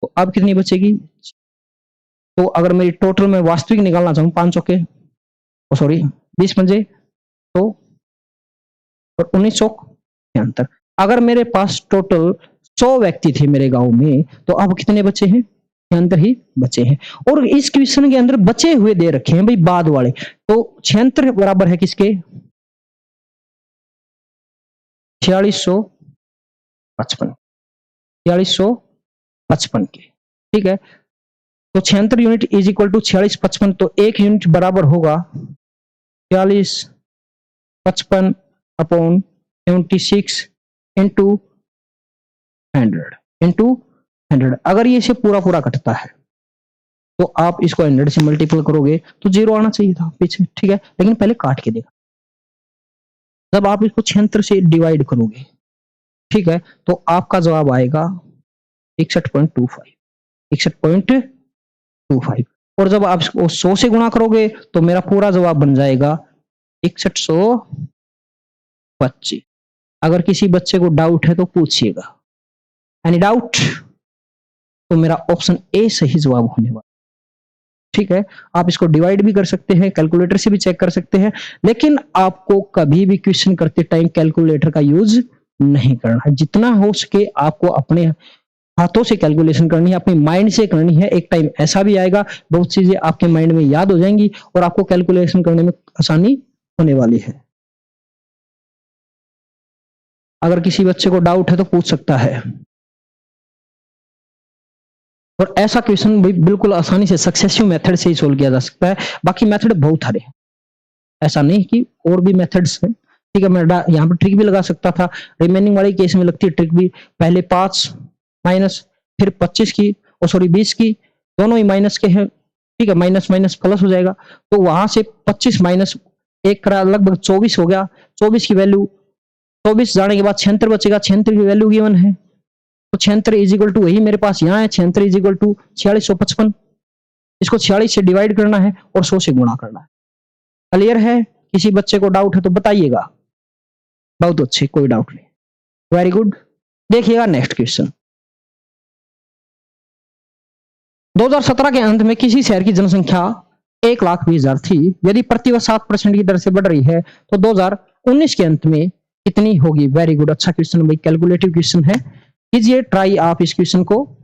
[SPEAKER 1] तो अब कितनी बचेगी। तो अगर मेरी टोटल में वास्तविक निकालना चाहूं 5 चौके, सॉरी 20 पंजे तो, और 19 चौक 76। अगर मेरे पास टोटल 100 व्यक्ति थे मेरे गांव में, तो अब कितने बचे हैं, अंदर ही बचे हैं। और इस क्वेश्चन के अंदर बचे हुए दे रखे हैं भाई बाद वाले, तो 76 बराबर है किसके, 4655, 4655 के, ठीक है। तो 76 यूनिट इज इक्वल टू 4655, तो एक यूनिट बराबर होगा 4655 अपॉन 76 इंटू 100। अगर ये से पूरा पूरा कटता है तो आप इसको 100 से मल्टीपल करोगे तो 0 आना चाहिए था पीछे, ठीक है। लेकिन पहले काट के देखा, जब आप इसको 76 से डिवाइड करोगे, ठीक है, तो आपका जवाब आएगा 61.25, 61.25। और जब आप इसको 100 से गुणा करोगे तो मेरा पूरा जवाब बन जाएगा 6125। अगर किसी बच्चे को डाउट है तो पूछिएगा, एनी डाउट, तो मेरा ऑप्शन ए सही जवाब होने वाला, ठीक है। आप इसको डिवाइड भी कर सकते हैं, कैलकुलेटर से भी चेक कर सकते हैं, लेकिन आपको कभी भी क्वेश्चन करते टाइम कैलकुलेटर का यूज नहीं करना है। जितना हो सके आपको अपने हाथों से कैलकुलेशन करनी है, अपने माइंड से करनी है। एक टाइम ऐसा भी आएगा बहुत चीजें आपके माइंड में याद हो जाएंगी और आपको कैलकुलेशन करने में आसानी होने वाली है। अगर किसी बच्चे को डाउट है तो पूछ सकता है, और ऐसा क्वेश्चन भी बिल्कुल आसानी से सक्सेसिव मेथड से ही सोल्व किया जा सकता है। बाकी मेथड बहुत सारे हैं, ऐसा नहीं कि और भी मेथड्स हैं, ठीक है। मैं यहाँ पर ट्रिक भी लगा सकता था, रिमेनिंग वाले केस में लगती है ट्रिक भी, पहले 5 माइनस, फिर 25 की, और सॉरी 20 की, दोनों ही माइनस के हैं, ठीक है। माइनस माइनस प्लस हो जाएगा, तो वहां से 25 माइनस 1 करा लगभग 24 हो गया। 24 की वैल्यू 24 जाने के बाद 76 बचेगा, 76 की वैल्यू गिवन है, तो 76 इज इक्वल टू वही मेरे पास यहाँ है, 76 इज इक्वल टू 4655। इसको 46 से डिवाइड करना है और 100 से गुणा करना है। क्लियर है? किसी बच्चे को डाउट है तो बताइएगा। बहुत अच्छे, कोई डाउट नहीं, वेरी गुड। देखिएगा नेक्स्ट क्वेश्चन। 2017 के अंत में किसी शहर की जनसंख्या 1,20,000 थी। यदि प्रतिवर्ष 7% की दर से बढ़ रही है तो 2019 के अंत में कितनी होगी। वेरी गुड, अच्छा क्वेश्चन भाई, कैलकुलेटिव क्वेश्चन है, कीजिए ट्राई आप इस क्वेश्चन को।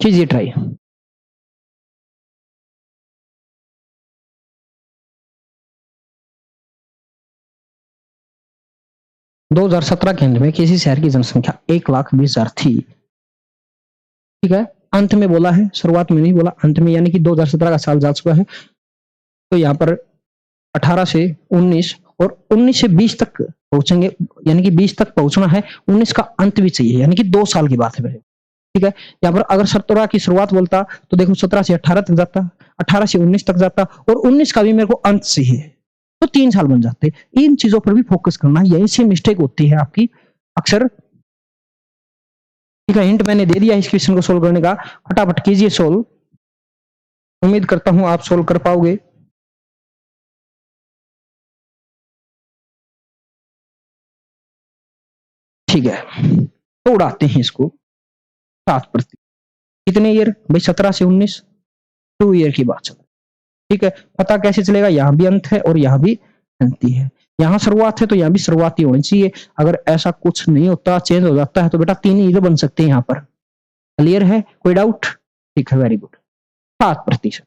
[SPEAKER 1] कीजिए ट्राई। दो 2017 के अंत में किसी शहर की जनसंख्या 1,20,000 थी, ठीक है। अंत में बोला है, शुरुआत में नहीं बोला, अंत में, यानी कि 2017 का साल जा चुका है। तो यहाँ पर 18 से 19 और 19 से 20 तक पहुंचेंगे, यानी कि 20 तक पहुंचना है, 19 का अंत भी चाहिए, यानी कि 2 साल की बात है मेरे, ठीक है। यहाँ पर अगर 17 की शुरुआत बोलता तो देखो 17 से 18 तक जाता, 18 से 19 तक जाता, और 19 का भी मेरे को अंत चाहिए, तो 3 साल बन जाते। इन चीजों पर भी फोकस करना है, यहीं से मिस्टेक होती है आपकी अक्सर, ठीक है। हिंट मैंने दे दिया इस क्वेश्चन को सोल्व करने का, फटाफट कीजिए सोल्व। उम्मीद करता हूं आप सोल्व कर पाओगे। ठीक है, तो उड़ाते हैं इसको 7%। कितने ईयर भाई, 17 से 19, 2 ईयर की बात चल, ठीक है। पता कैसे चलेगा, यहां भी अंत है और यहां भी बनती है। यहाँ शुरुआत है तो यहाँ भी शुरुआत ही होनी चाहिए। अगर ऐसा कुछ नहीं होता, चेंज हो जाता है, तो बेटा 3 ईयर बन सकते हैं यहाँ पर। क्लियर है? कोई डाउट? ठीक है, वेरी गुड। 7%।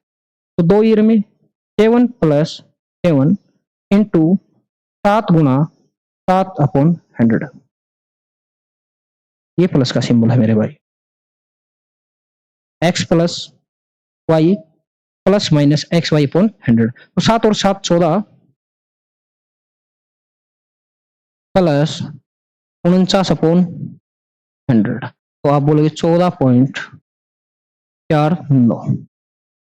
[SPEAKER 1] तो 2 ईयर में 7 + 7 इंटू 7 गुणा 7/100। ये प्लस का सिंबल है मेरे भाई। x + y ± xy/100। तो 7 और 7 14 प्लस 49/100। तो आप बोलोगे 14.49।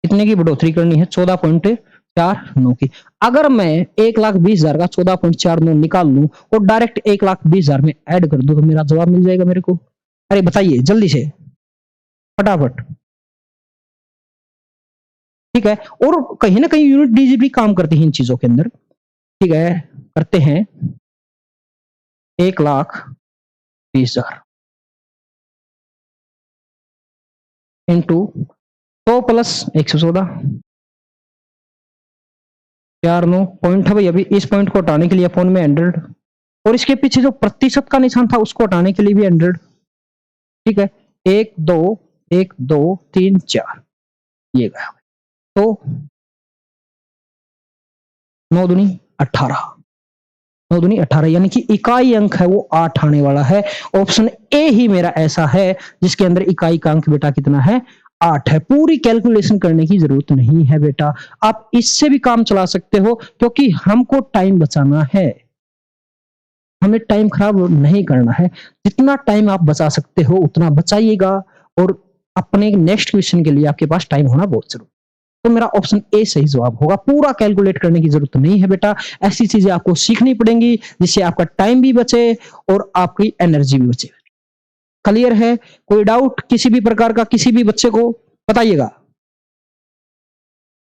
[SPEAKER 1] कितने की बढ़ोतरी करनी है? 14.49 की। अगर मैं 1,20,000 का 14.49 निकाल लूं और डायरेक्ट 1,20,000 में ऐड कर दूं तो मेरा जवाब मिल जाएगा मेरे को। अरे बताइए जल्दी से, फटाफट। ठीक है, और कहीं ना कहीं यूनिट डिजिट भी काम करते हैं इन चीजों के अंदर। ठीक है, करते हैं। 1,20,000 इंटू 100 + 114। 49 पॉइंट है भाई। अभी इस पॉइंट को हटाने के लिए फोन में 100, और इसके पीछे जो प्रतिशत का निशान था उसको हटाने के लिए भी 100। ठीक है, 1 2 1 2 3 4 ये गया। तो 9 दूनी 18। 9 दूनी 18 यानी कि इकाई अंक है वो 8 आने वाला है। ऑप्शन ए ही मेरा ऐसा है जिसके अंदर इकाई का अंक बेटा कितना है? 8 है। पूरी कैलकुलेशन करने की जरूरत नहीं है बेटा, आप इससे भी काम चला सकते हो, क्योंकि हमको टाइम बचाना है। हमें टाइम खराब नहीं करना है। जितना टाइम आप बचा सकते हो उतना बचाइएगा, और अपने नेक्स्ट क्वेश्चन के लिए आपके पास टाइम होना बहुत जरूरी। तो मेरा ऑप्शन ए सही जवाब होगा। पूरा कैलकुलेट करने की जरूरत नहीं है बेटा, ऐसी चीजें आपको सीखनी पड़ेंगी जिससे आपका टाइम भी बचे और आपकी एनर्जी भी बचे। क्लियर है? कोई डाउट किसी भी प्रकार का किसी भी बच्चे को बताइएगा।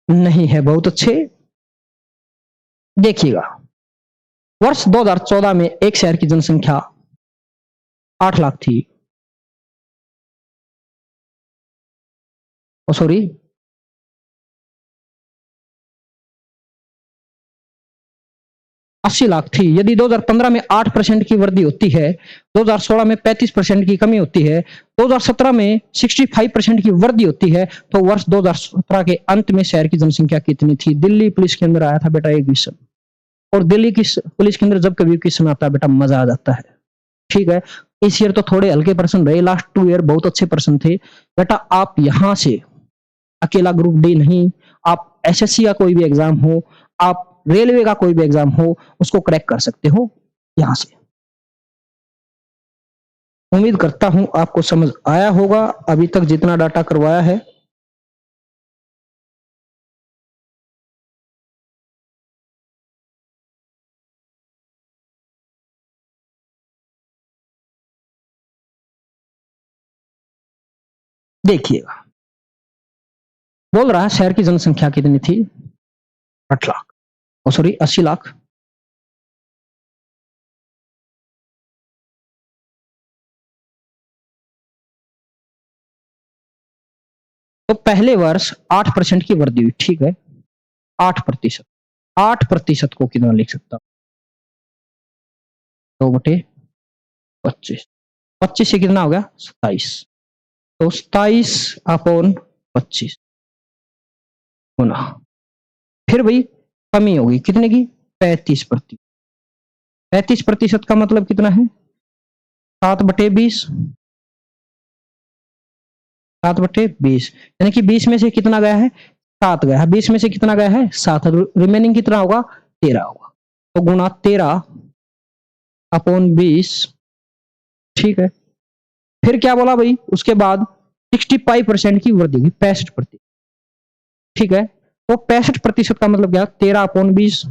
[SPEAKER 1] नहीं है? बहुत अच्छे। देखिएगा, वर्ष 2014 में एक शहर की जनसंख्या 8 लाख थी। सॉरी, 80 लाख थी। यदि 2015 में 8% की वृद्धि होती है, 2016 में 35% की कमी होती है, 2017 में 65% की वृद्धि होती है, तो वर्ष 2017 के अंत में शहर की जनसंख्या कितनी थी? दिल्ली पुलिस के अंदर आया था बेटा एक क्वेश्चन, और दिल्ली की पुलिस के अंदर जब कभी क्वेश्चन आता है बेटा मजा आ जाता है। ठीक है, इस ईयर तो थोड़े हल्के प्रश्न रहे, लास्ट 2 ईयर बहुत अच्छे प्रश्न थे बेटा। आप यहां से अकेला ग्रुप डी नहीं, आप एसएससी का कोई भी एग्जाम हो, आप रेलवे का कोई भी एग्जाम हो, उसको क्रैक कर सकते हो यहां से। उम्मीद करता हूं आपको समझ आया होगा अभी तक जितना डाटा करवाया है। देखिएगा, बोल रहा है शहर की जनसंख्या कितनी थी? 8 लाख, सॉरी 80 लाख। तो पहले वर्ष 8% की वृद्धि हुई। ठीक है, 8%। 8% को कितना लिख सकता? 2/25। 25 से कितना हो गया? 27। तो 27/25 होना। फिर भाई कमी होगी कितने की? 35%। 35% का मतलब कितना है? 7/20। 7/20 यानी कि 20 में से कितना गया है? 7 गया है। 20 में से कितना गया है? 7। रिमेनिंग कितना होगा? 13 होगा। तो गुना 13/20। ठीक है, फिर क्या बोला भाई? उसके बाद 65% की वृद्धि होगी, 65%। ठीक है, तो 65% का मतलब क्या? 13/20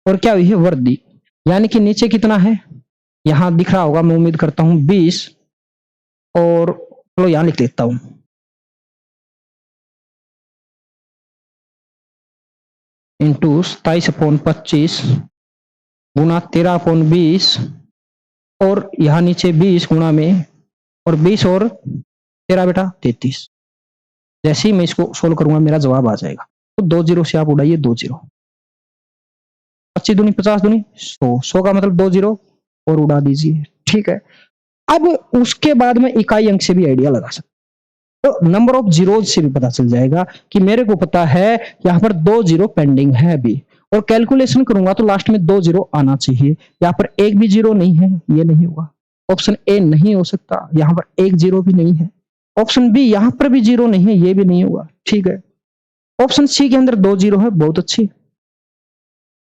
[SPEAKER 1] और क्या हुई है? वृद्धि। यानी कि नीचे कितना है? यहां दिख रहा होगा, मैं उम्मीद करता हूं 20, और चलो यहां लिख लेता हूं इंटू 27/25 गुना 13/20, और यहां नीचे 20 गुना में, और 20 और 13 बेटा 33। जैसे ही मैं इसको सोल्व करूंगा मेरा जवाब आ जाएगा। तो 2 जीरो से आप उड़ाइए 2 जीरो, 25 दूनी 50 दूनी 100, 100 का मतलब 2 जीरो और उड़ा दीजिए। ठीक है, अब उसके बाद में इकाई अंक से भी आइडिया लगा सकते, तो नंबर ऑफ जीरोज से भी पता चल जाएगा कि मेरे को पता है यहाँ पर 2 जीरो पेंडिंग है अभी, और कैलकुलेशन करूंगा तो लास्ट में 2 जीरो आना चाहिए। यहाँ पर एक भी जीरो नहीं है, ये नहीं होगा, ऑप्शन ए नहीं हो सकता, यहाँ पर एक जीरो भी नहीं है, ऑप्शन बी यहाँ पर भी जीरो नहीं है, ये भी नहीं होगा। ठीक है, ऑप्शन सी के अंदर 2 जीरो है, बहुत अच्छी,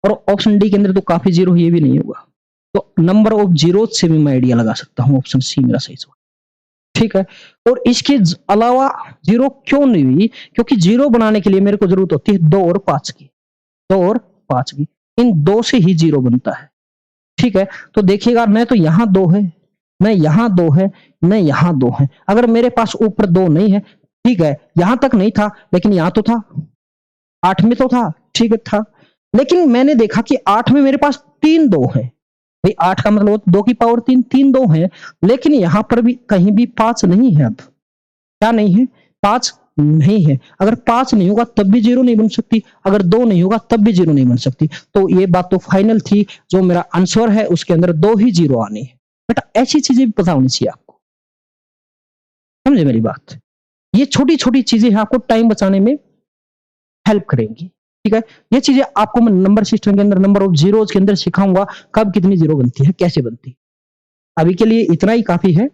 [SPEAKER 1] और ऑप्शन डी के अंदर तो काफी जीरो, ये भी नहीं होगा। तो नंबर ऑफ जीरो से भी मैं आइडिया लगा सकता हूँ, ऑप्शन सी मेरा सही जवाब। ठीक है, और इसके अलावा जीरो क्यों नहीं हुई, क्योंकि जीरो बनाने के लिए मेरे को जरूरत होती है 2 और 5 की, 2 और 5 की, इन 2 से ही जीरो बनता है। ठीक है, तो देखिएगा न तो यहाँ 2 है, न यहाँ 2 है, न यहाँ 2 है। अगर मेरे पास ऊपर 2 नहीं है, ठीक है, यहां तक नहीं था लेकिन यहाँ तो था, 8 में तो था, ठीक है था, लेकिन मैंने देखा कि 8 में मेरे पास 3 2 है, भाई 8 का मतलब 2 की पावर 3, 3 2 है, लेकिन यहां पर भी कहीं भी 5 नहीं है। अब क्या नहीं है, 5 नहीं है। अगर 5 नहीं होगा तब भी जीरो नहीं बन सकती, अगर 2 नहीं होगा तब भी जीरो नहीं बन सकती। तो ये बात तो फाइनल थी, जो मेरा आंसर है उसके अंदर 2 ही जीरो आने हैं। बेटा ऐसी चीजें भी पता होनी चाहिए आपको, समझे मेरी बात। ये छोटी छोटी चीजें हैं, आपको टाइम बचाने में हेल्प करेंगी। ठीक है, ये चीजें आपको मैं नंबर सिस्टम के अंदर, नंबर ऑफ जीरोज के अंदर सिखाऊंगा, कब कितनी जीरो बनती है, कैसे बनती है। अभी के लिए इतना ही काफी है,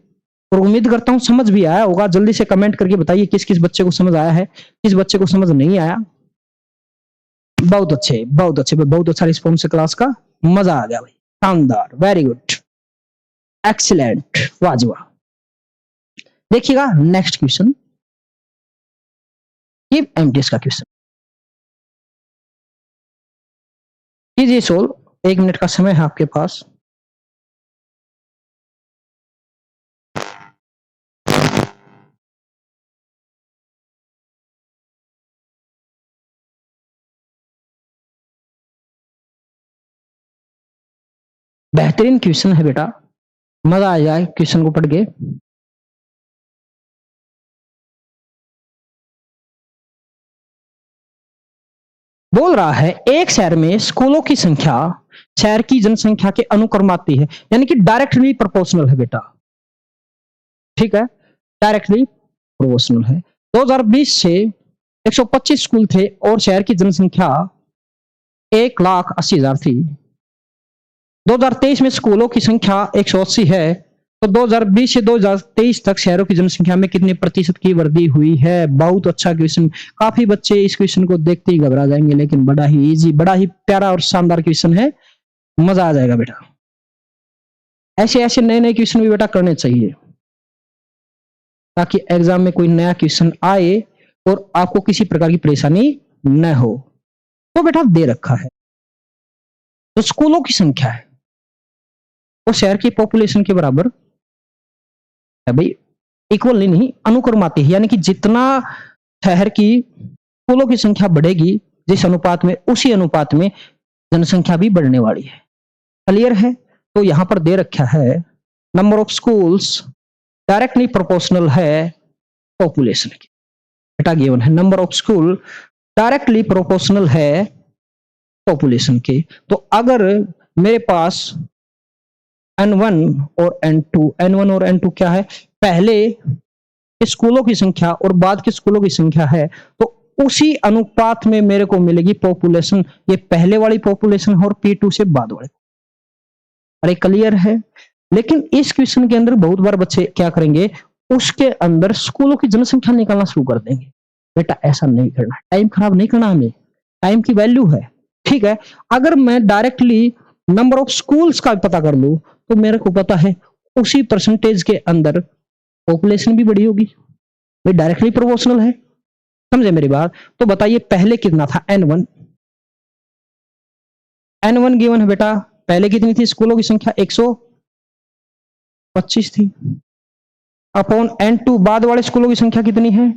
[SPEAKER 1] और उम्मीद करता हूं समझ भी आया होगा। जल्दी से कमेंट करके बताइए किस किस बच्चे को समझ आया है, किस बच्चे को समझ नहीं आया। बहुत अच्छे, बहुत अच्छे, बहुत अच्छा रिस्पॉन्स है क्लास का, मजा आ गया भाई, शानदार, वेरी गुड, एक्सीलेंट, वाजवा। देखिएगा नेक्स्ट क्वेश्चन, ये एमटीएस का क्वेश्चन कीजिए सोल्व, 1 मिनट का समय है आपके पास। बेहतरीन क्वेश्चन है बेटा, मजा आ जाए क्वेश्चन को पढ़ के। बोल रहा है एक शहर में स्कूलों की संख्या शहर की जनसंख्या के अनुक्रमाती है, यानी कि डायरेक्टली प्रोपोर्शनल है बेटा। ठीक है, डायरेक्टली प्रोपोर्शनल है। 2020 से 125 स्कूल थे और शहर की जनसंख्या 1,80,000 थी। 2023 में स्कूलों की संख्या 180 है, तो 2020 से 2023 तक शहरों की जनसंख्या में कितने प्रतिशत की वृद्धि हुई है। बहुत अच्छा क्वेश्चन, काफी बच्चे इस क्वेश्चन को देखते ही घबरा जाएंगे, लेकिन बड़ा ही इजी, बड़ा ही प्यारा और शानदार क्वेश्चन है, मजा आ जाएगा बेटा। ऐसे ऐसे नए नए क्वेश्चन भी बेटा करने चाहिए, ताकि एग्जाम में कोई नया क्वेश्चन आए और आपको किसी प्रकार की परेशानी न हो। तो बेटा दे रखा है, तो स्कूलों की संख्या है वो शहर की पॉपुलेशन के बराबर है भाई, इक्वल नहीं, अनुक्रमाती है, यानी कि जितना शहर की स्कूलों की संख्या बढ़ेगी जिस अनुपात में, उसी अनुपात में जनसंख्या भी बढ़ने वाली है। क्लियर है, तो यहां पर दे रखा है number of schools directly proportional है पॉपुलेशन के, बेटा गिवन है number of school directly proportional है पॉपुलेशन के। तो अगर मेरे पास N1 और N2, N1 और N2 क्या है, पहले स्कूलों की संख्या और बाद के स्कूलों की संख्या है, तो उसी अनुपात में मेरे को मिलेगी पॉपुलेशन। ये पहले वाली पॉपुलेशन है और P2 से बाद वाले। अरे क्लियर है, लेकिन इस क्वेश्चन के अंदर बहुत बार बच्चे क्या करेंगे, उसके अंदर स्कूलों की जनसंख्या निकालना शुरू कर देंगे। बेटा ऐसा नहीं करना, टाइम खराब नहीं करना, हमें टाइम की वैल्यू है। ठीक है, अगर मैं डायरेक्टली नंबर ऑफ स्कूल्स का पता कर लूं तो मेरे को पता है उसी परसेंटेज के अंदर पॉपुलेशन भी बड़ी होगी, भाई डायरेक्टली प्रोपोर्शनल है। समझे मेरी बात। तो बताइए पहले कितना था, N1, N1 गिवन है बेटा, पहले कितनी थी स्कूलों की संख्या, 125 थी, अपॉन N2 बाद वाले स्कूलों की संख्या कितनी है,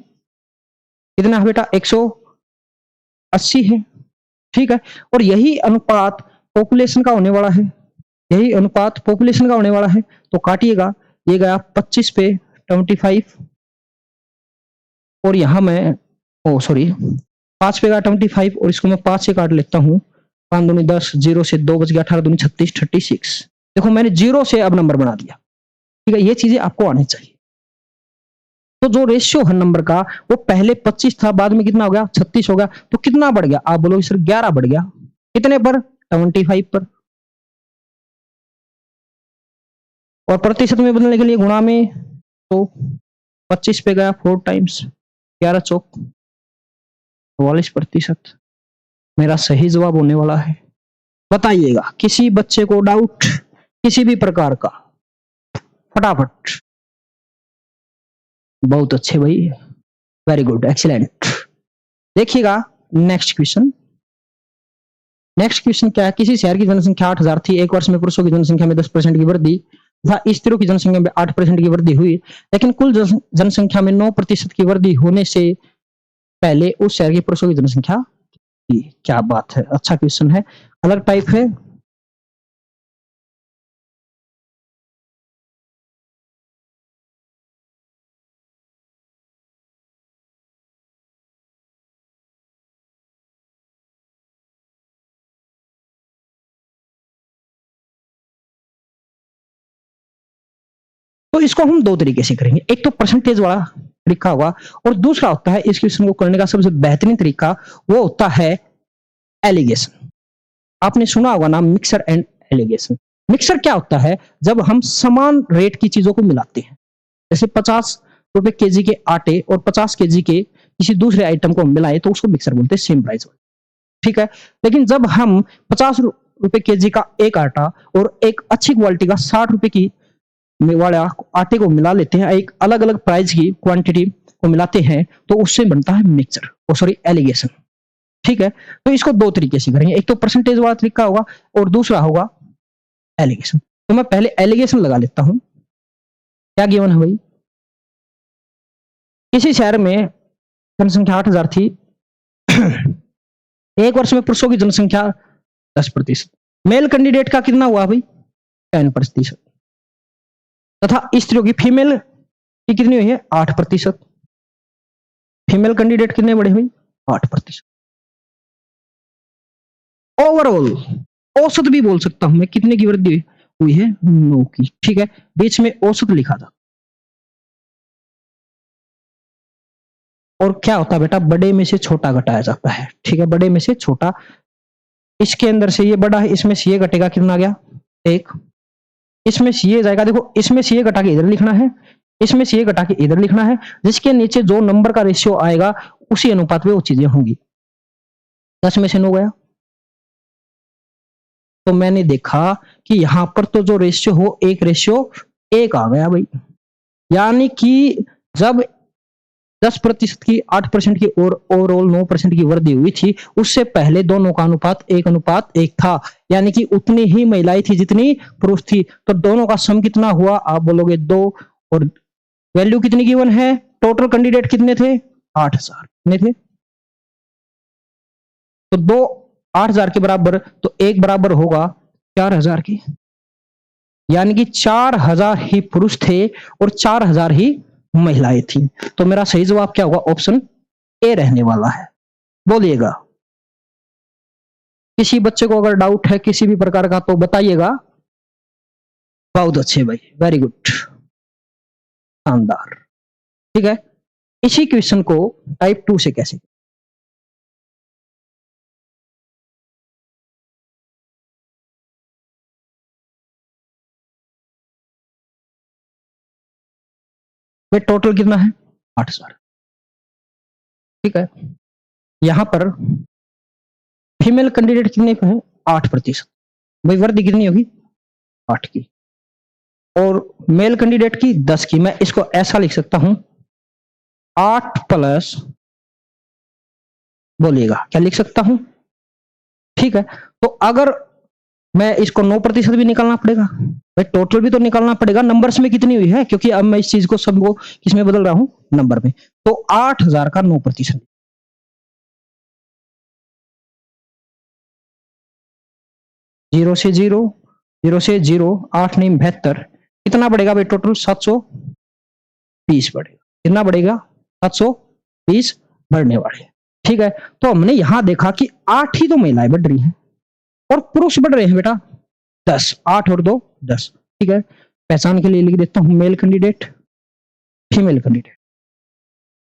[SPEAKER 1] कितना है बेटा, 180 है। ठीक है, और यही अनुपात पॉपुलेशन का होने वाला है, यही अनुपात पॉपुलेशन का होने वाला है। तो काटिएगा, ये गया 25 पे 25, और यहां मैं, ओ सॉरी, 5 पे 25 और इसको मैं 5 से काट लेता हूँ। 5 दूनी 10, 0 से 2 बच गया, 18 दूनी 36, 36। देखो मैंने 0 से अब नंबर बना दिया। ठीक है, ये चीजें आपको आनी चाहिए। तो जो रेशियो है नंबर का, वो पहले 25 था, बाद में कितना हो गया, 36 हो गया। तो कितना बढ़ गया, आप बोलोगे सर 11 बढ़ गया। कितने पर, 25 पर। और प्रतिशत में बदलने के लिए गुणा में, तो 25 पे गया 4 टाइम्स, 11 चौक 44%। मेरा सही जवाब होने वाला है। बताइएगा किसी बच्चे को डाउट किसी भी प्रकार का, फटाफट। बहुत अच्छे भाई, वेरी गुड, एक्सीलेंट। देखिएगा नेक्स्ट क्वेश्चन। नेक्स्ट क्वेश्चन क्या है, किसी शहर की जनसंख्या 8000 थी, एक वर्ष में पुरुषों की जनसंख्या में 10% की वृद्धि तथा स्त्रियों की जनसंख्या में 8% की वृद्धि हुई, लेकिन कुल जनसंख्या में 9% की वृद्धि होने से पहले उस शहर के पुरुषों की जनसंख्या थी। क्या बात है, अच्छा क्वेश्चन है, अलग टाइप है। तो इसको हम दो तरीके से करेंगे, एक तो परसेंटेज वाला तरीका होगा, और दूसरा होता है इस क्वेश्चन को करने का सबसे बेहतरीन तरीका, वो होता है एलिगेशन। आपने सुना होगा नाम मिक्सर एंड एलिगेशन। मिक्सर क्या होता है, जब हम समान रेट की चीजों को मिलाते हैं, जैसे 50 रुपए केजी के आटे और 50 केजी के किसी दूसरे आइटम को मिलाएं तो उसको मिक्सर बोलते हैं, सेम प्राइस। ठीक है, लेकिन जब हम 50 रुपए केजी का एक आटा और एक अच्छी क्वालिटी का 60 रुपए की वाले आटे को मिला लेते हैं, एक अलग अलग प्राइस की क्वांटिटी को मिलाते हैं, तो उससे बनता है मिक्सचर, ओ सॉरी एलिगेशन। ठीक है, तो इसको दो तरीके से करेंगे, एक तो परसेंटेज वाला तरीका होगा और दूसरा होगा एलिगेशन। तो मैं पहले एलिगेशन लगा लेता हूं। क्या गिवन है भाई, किसी शहर में जनसंख्या 8000 थी, एक वर्ष में पुरुषों की जनसंख्या 10%, मेल कैंडिडेट का कितना हुआ भाई, 10%, तथा स्त्रियों की, फीमेल की कितनी हुई है, 8%। फीमेल कैंडिडेट कितने बड़े हुई, 8%। ओवरऑल औसत भी बोल सकता हूं मैं, कितने की वृद्धि हुई है, 9 की। ठीक है, बीच में औसत लिखा था। और क्या होता है बेटा, बड़े में से छोटा घटाया जाता है। ठीक है, बड़े में से छोटा, इसके अंदर से ये बड़ा है, इसमें से ये घटेगा, कितना आ गया, 1। इसमें से ये जाएगा, देखो इसमें से ये घटा के इधर लिखना है, इसमें से ये घटा के इधर लिखना है, जिसके नीचे जो नंबर का रेशियो आएगा उसी अनुपात में वो चीजें होंगी। 10 में से 9 गया, तो मैंने देखा कि यहां पर तो जो रेशियो हो, एक रेशियो 1 आ गया भाई। यानी कि जब 10% की 8% की और ओवरऑल 9% की वृद्धि हुई थी, उससे पहले दोनों का अनुपात 1:1 था। यानी कि उतनी ही महिलाएं थी जितनी पुरुष थी। तो दोनों का सम कितना हुआ, आप बोलोगे 2। और वैल्यू कितनी गिवन है, टोटल कैंडिडेट कितने थे, 8000 कितने थे, तो 2 8000 के बराबर, तो 1 बराबर होगा 4000 की। यानी कि 4000 ही पुरुष थे और 4000 ही महिलाएं थी। तो मेरा सही जवाब क्या होगा, ऑप्शन ए रहने वाला है। बोलिएगा, किसी बच्चे को अगर डाउट है किसी भी प्रकार का तो बताइएगा। बहुत अच्छे भाई, वेरी गुड, शानदार। ठीक है, इसी क्वेश्चन को टाइप 2 से कैसे, भाई टोटल कितना है, 8000। ठीक है, यहां पर फीमेल कैंडिडेट कितने पे है, 8%। भाई वृद्धि कितनी होगी, 8 की। और मेल कैंडिडेट की 10 की। मैं इसको ऐसा लिख सकता हूं, 8 प्लस, बोलिएगा क्या लिख सकता हूं। ठीक है, तो अगर मैं इसको 9% भी निकालना पड़ेगा, भाई टोटल भी तो निकालना पड़ेगा, नंबर्स में कितनी हुई है, क्योंकि अब मैं इस चीज को सबको किसमें बदल रहा हूं, नंबर में। तो 8000 का 9%, 0 से 0, 0 से 0, 8 नहीं 72, कितना बढ़ेगा भाई टोटल, 720 बढ़ेगा। कितना बढ़ेगा, 720 बढ़ने वाले। ठीक है, तो हमने यहां देखा कि 8 ही तो महिलाएं बढ़ रही हैं और पुरुष बढ़ रहे हैं बेटा 10, 8 और 2 10। ठीक है, पहचान के लिए लिख देता हूं मेल कैंडिडेट, फीमेल कैंडिडेट,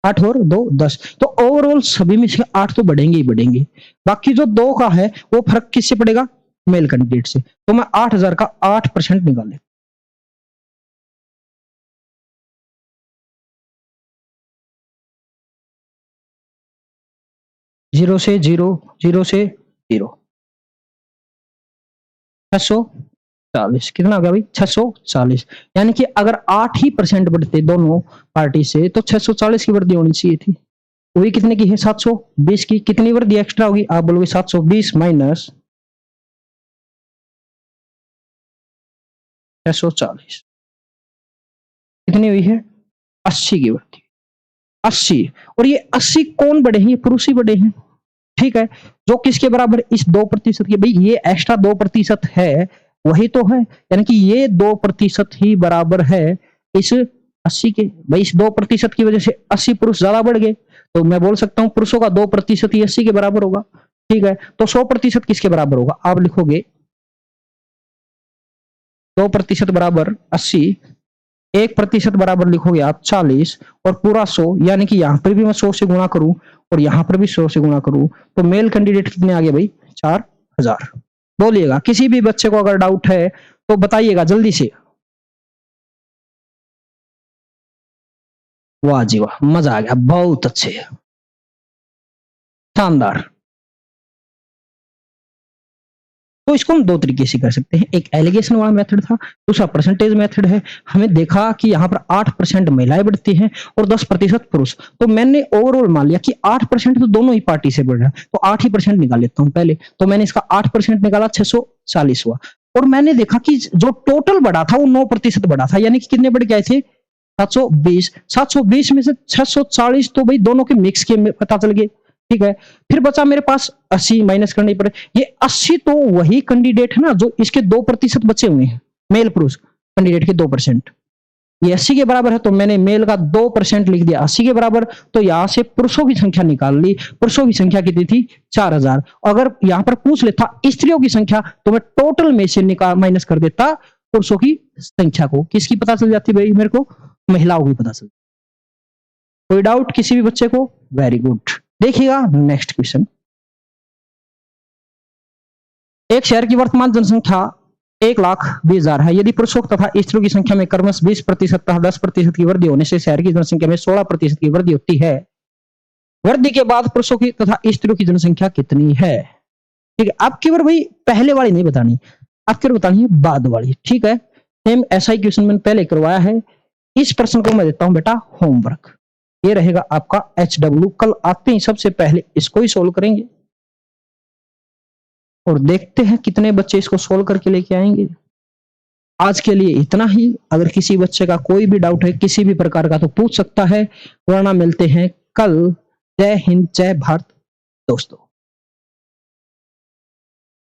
[SPEAKER 1] 8 और 2 10। तो ओवरऑल सभी में से 8 तो बढ़ेंगे ही बढ़ेंगे, बाकी जो 2 का है वो फर्क किससे पड़ेगा, मेल कैंडिडेट से। तो मैं 8000 का 8% निकाल लेता, जीरो से जीरो, जीरो से जीरो, 640 कितना हो गया भाई, 640। यानी कि अगर 8% बढ़ते दोनों पार्टी से तो 640 की वृद्धि होनी चाहिए थी। वही कितने की है, 720 की। कितनी वृद्धि एक्स्ट्रा होगी, आप बोलोगे 720 माइनस 640 कितनी हुई है, 80 की वृद्धि, 80। और ये 80 कौन बढ़े हैं, ये पुरुष ही बढ़े हैं। ठीक है, जो किसके बराबर, इस 2% के। भाई ये एक्स्ट्रा 2% है, वही तो है, यानी कि ये 2% ही बराबर है इस 80 के। भाई इस 2% की वजह से 80 पुरुष ज्यादा बढ़ गए, तो मैं बोल सकता हूं पुरुषों का 2% ही 80 के बराबर होगा। ठीक है, तो 100% किसके बराबर होगा, आप लिखोगे 2% बराबर 80, 1% बराबर लिखोगे आप 40 और पूरा 100, यानी कि यहां पर भी मैं 100 से गुणा करूं और यहां पर भी 100 से गुणा करूं तो मेल कैंडिडेट कितने आ गए भाई, 4000। बोलिएगा, किसी भी बच्चे को अगर डाउट है तो बताइएगा जल्दी से। वाह जी वाह, मजा आ गया, बहुत अच्छे, शानदार। तो इसको हम 2 तरीके से कर सकते हैं, एक एलिगेशन वाला मेथड था, दूसरा परसेंटेज मेथड है। हमें देखा कि यहाँ पर 8% महिलाएं बढ़ती हैं और 10% पुरुष। तो मैंने ओवरऑल मान लिया कि 8% तो दोनों ही पार्टी से बढ़ रहा है, तो 8 ही परसेंट निकाल लेता हूं पहले। तो मैंने इसका 8% निकाला, 640 हुआ। और मैंने देखा कि जो टोटल बढ़ा था वो 9% बढ़ा था, यानी कि कितने बढ़ गए थे, 720। 720 में से 640 तो भाई दोनों के मिक्स के पता चल गए। ठीक है, फिर बचा मेरे पास 80 माइनस करने पड़े। ये 80 तो वही कैंडिडेट है ना जो इसके 2% बचे हुए हैं, मेल पुरुष कैंडिडेट के 2%। ये 80 के बराबर है, तो मैंने मेल का 2% लिख दिया 80 के बराबर। तो यहां से पुरुषों की संख्या निकाल ली, पुरुषों की संख्या कितनी थी, 4000। अगर यहां पर पूछ लेता स्त्रियों की संख्या तो मैं टोटल में से निकाल माइनस कर देता पुरुषों की संख्या को। किसकी पता चल जाती भाई मेरे को, महिलाओं की पता चल। कोई डाउट किसी भी बच्चे को, वेरी गुड। देखिएगा नेक्स्ट क्वेश्चन। एक शहर की वर्तमान जनसंख्या 1,20,000 है। यदि पुरुषों तथा स्त्रियों की संख्या में क्रमश 20% तथा 10% की वृद्धि होने से शहर की जनसंख्या में 16% की वृद्धि होती है। वृद्धि के बाद पुरुषों की तथा स्त्रियों की जनसंख्या कितनी है। ठीक है, अब केवल भाई पहले वाली नहीं बतानी, अब केवल बतानी है बाद वाली। ठीक है, सेम ऐसा ही क्वेश्चन मैंने पहले करवाया है। इस प्रश्न को मैं देता हूं बेटा होमवर्क, ये रहेगा आपका HW। कल आते ही सबसे पहले इसको ही सोल्व करेंगे और देखते हैं कितने बच्चे इसको सोल्व करके लेके आएंगे। आज के लिए इतना ही। अगर किसी बच्चे का कोई भी डाउट है किसी भी प्रकार का तो पूछ सकता है, वरना मिलते हैं कल। जय हिंद, जय भारत दोस्तों।